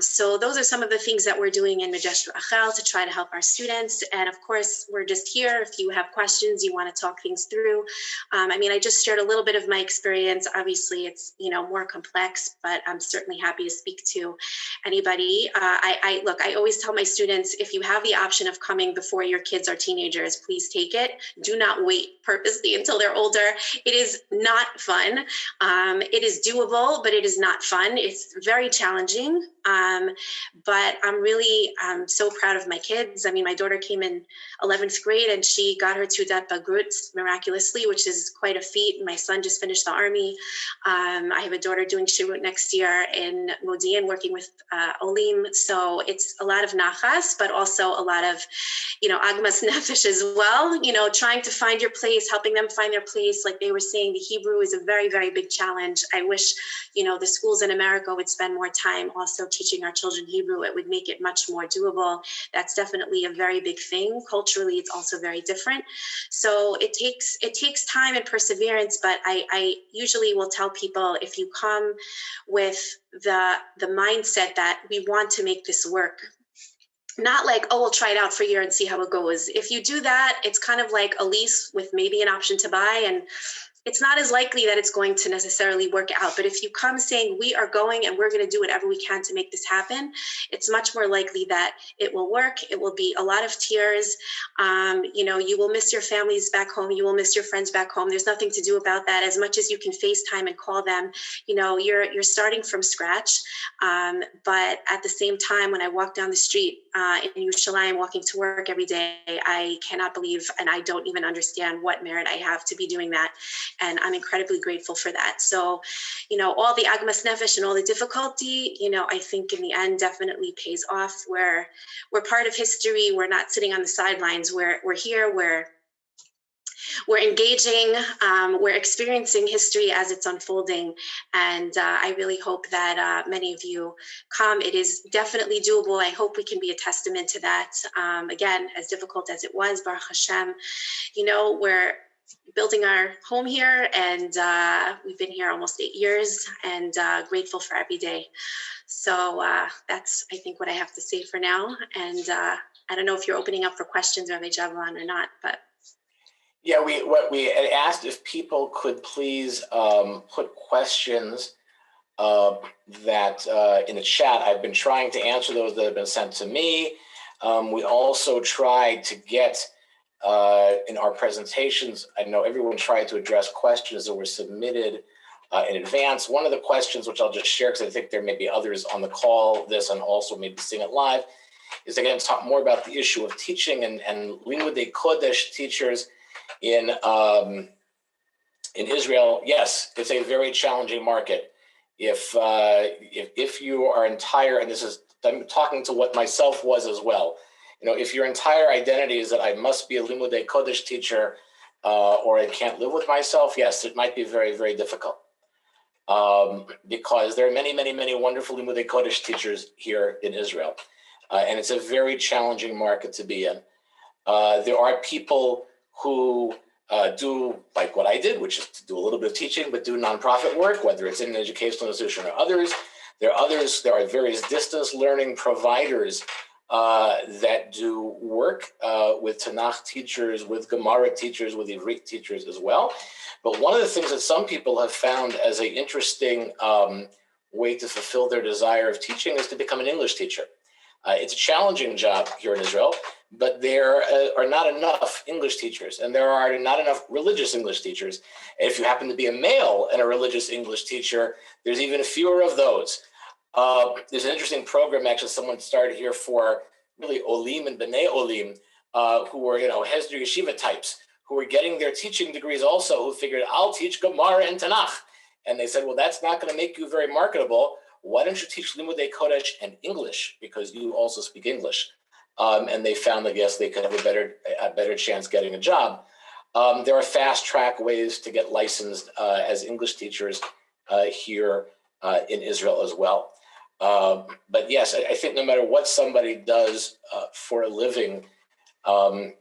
So those are some of the things that we're doing in Majesh Rachel to try to help our students. And of course, we're just here. If you have questions, you want to talk things through. I just shared a little bit of my experience. Obviously, it's, more complex, but I'm certainly happy to speak to anybody. I always tell my students, if you have the option of coming before your kids are teenagers, please take it. Do not wait purposely until they're older. It is not fun. It is doable, but it is not fun. It's very challenging. But I'm so proud of my kids. My daughter came in 11th grade and she got her Teudat Bagrut miraculously, which is quite a feat. My son just finished the army. I have a daughter doing Shirut next year in Modi'in, working with Olim. So it's a lot of nachas, but also a lot of, agmas nefesh as well, trying to find your place, helping them find their place. Like they were saying, the Hebrew is a very, very big challenge. I wish, the schools in America would spend more time also teaching our children Hebrew. It would make it much more doable. That's definitely a very big thing. Culturally, it's also very different. So it takes time and perseverance, but I usually will tell people, if you come with the mindset that we want to make this work, not like, oh, we'll try it out for a year and see how it goes. If you do that, it's kind of like a lease with maybe an option to buy, and it's not as likely that it's going to necessarily work out. But if you come saying we are going and we're going to do whatever we can to make this happen, it's much more likely that it will work. It will be a lot of tears. You will miss your families back home. You will miss your friends back home. There's nothing to do about that. As much as you can FaceTime and call them, you're starting from scratch. But at the same time, when I walk down the street in Yerushalayim, walking to work every day, I cannot believe, and I don't even understand what merit I have to be doing that. And I'm incredibly grateful for that. So, all the agmas nefesh and all the difficulty, I think in the end definitely pays off. We're part of history. We're not sitting on the sidelines. We're here. We're engaging. We're experiencing history as it's unfolding. And I really hope that many of you come. It is definitely doable. I hope we can be a testament to that. Again, as difficult as it was, Baruch Hashem, we're building our home here, and we've been here almost 8 years, and grateful for every day. So that's, I think, what I have to say for now. And I don't know if you're opening up for questions, Rabbi Javelin, or not, but. Yeah, we had asked if people could please put questions that in the chat. I've been trying to answer those that have been sent to me. We also tried to get in our presentations, I know everyone tried to address questions that were submitted in advance. One of the questions, which I'll just share because I think there may be others on the call, this and also maybe seeing it live, is again talk more about the issue of teaching and Limudei Kodesh teachers in Israel. Yes, it's a very challenging market. If you are entire, and I'm talking to what myself was as well. If your entire identity is that I must be a Limudei Kodesh teacher or I can't live with myself, yes, it might be very, very difficult. Because there are many, many, many wonderful Limudei Kodesh teachers here in Israel. And it's a very challenging market to be in. There are people who do like what I did, which is to do a little bit of teaching, but do nonprofit work, whether it's in an educational institution or others. There are various distance learning providers that do work with Tanakh teachers, with Gemara teachers, with Ivrit teachers as well. But one of the things that some people have found as an interesting way to fulfill their desire of teaching is to become an English teacher. It's a challenging job here in Israel, but there are not enough English teachers, and there are not enough religious English teachers. And if you happen to be a male and a religious English teacher, there's even fewer of those. There's an interesting program, actually, someone started here for really Olim and B'nai Olim, who were, Hesder Yeshiva types, who were getting their teaching degrees also, who figured, I'll teach Gemara and Tanakh. And they said, well, that's not going to make you very marketable. Why don't you teach Limudei Kodesh and English, because you also speak English? And they found that, yes, they could have a better chance getting a job. There are fast track ways to get licensed as English teachers here in Israel as well. But yes, I think no matter what somebody does for a living, the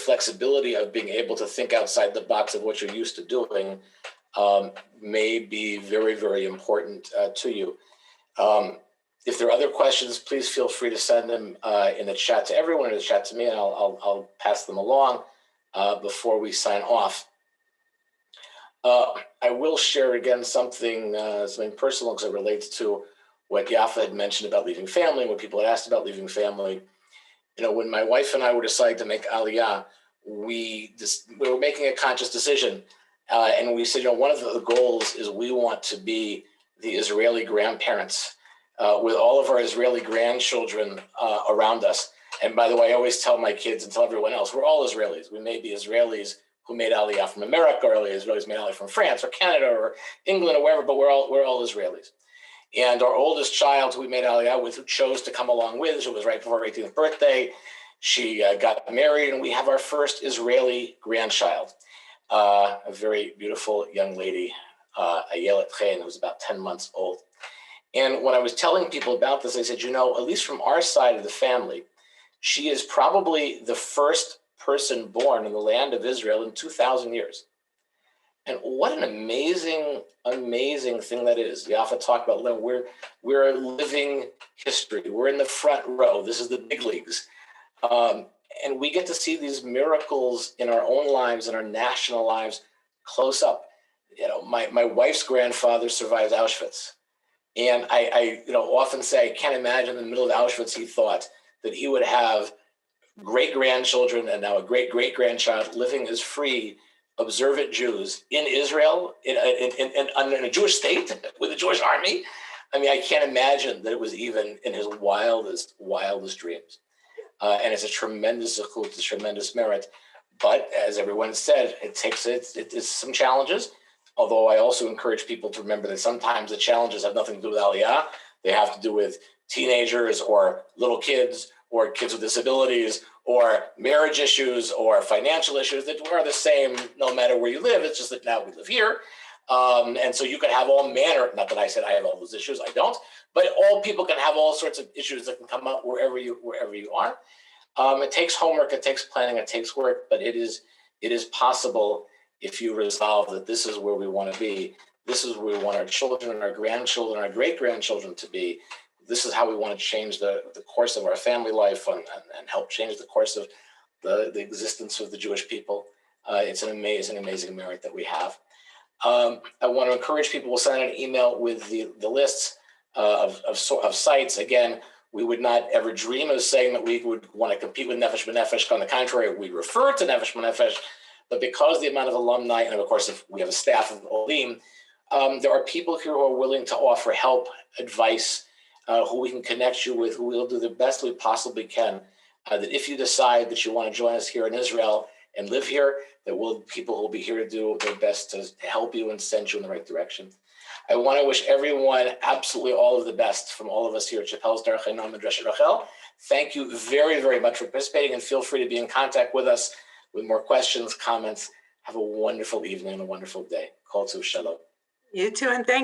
flexibility of being able to think outside the box of what you're used to doing may be very, very important to you. If there are other questions, please feel free to send them in the chat to everyone, in the chat to me, and I'll pass them along before we sign off. I will share again something personal, because it relates to what Yafa had mentioned about leaving family, what people had asked about leaving family. When my wife and I were deciding to make Aliyah, we were making a conscious decision. And we said, one of the goals is we want to be the Israeli grandparents with all of our Israeli grandchildren around us. And by the way, I always tell my kids and tell everyone else, we're all Israelis. We may be Israelis who made Aliyah from America, or Israelis made Aliyah from France or Canada or England or wherever, but we're all Israelis. And our oldest child, who we made Aliyah with, who chose to come along with, she was right before her 18th birthday, she got married, and we have our first Israeli grandchild, a very beautiful young lady, Ayelet Chen, who's about 10 months old. And when I was telling people about this, I said, at least from our side of the family, she is probably the first person born in the land of Israel in 2,000 years. And what an amazing, amazing thing that is. Yafa talked about, we're a living history. We're in the front row. This is the big leagues. And we get to see these miracles in our own lives and our national lives close up. My wife's grandfather survived Auschwitz. And I often say, I can't imagine in the middle of Auschwitz, he thought that he would have great-grandchildren and now a great-great-grandchild living as free, observant Jews in Israel, in a Jewish state with a Jewish army. I mean, I can't imagine that it was even in his wildest dreams. And it's a tremendous zechut, it's a tremendous merit. But as everyone said, it's some challenges. Although I also encourage people to remember that sometimes the challenges have nothing to do with Aliyah. They have to do with teenagers or little kids or kids with disabilities or marriage issues or financial issues that are the same no matter where you live. It's just that now we live here. And so you can have all manner, not that I said I have all those issues, I don't, but all people can have all sorts of issues that can come up wherever you are. It takes homework, it takes planning, it takes work, but it is possible if you resolve that this is where we want to be. This is where we want our children, our grandchildren, our great-grandchildren to be. This is how we want to change the course of our family life and help change the course of the existence of the Jewish people. It's an amazing, amazing merit that we have. I want to encourage people, we'll send an email with the lists of sites. Again, we would not ever dream of saying that we would want to compete with Nefesh B'Nefesh. On the contrary, we refer to Nefesh B'Nefesh, but because the amount of alumni, and of course, if we have a staff of Olim, there are people here who are willing to offer help, advice, who we can connect you with, who will do the best we possibly can. That if you decide that you want to join us here in Israel and live here, people will be here to do their best to help you and send you in the right direction. I want to wish everyone absolutely all of the best from all of us here at Chappelle's Derech Einam and Dresher Rachel. Thank you very, very much for participating, and feel free to be in contact with us with more questions, comments. Have a wonderful evening and a wonderful day. Kol Tov Shalom. You too, and thank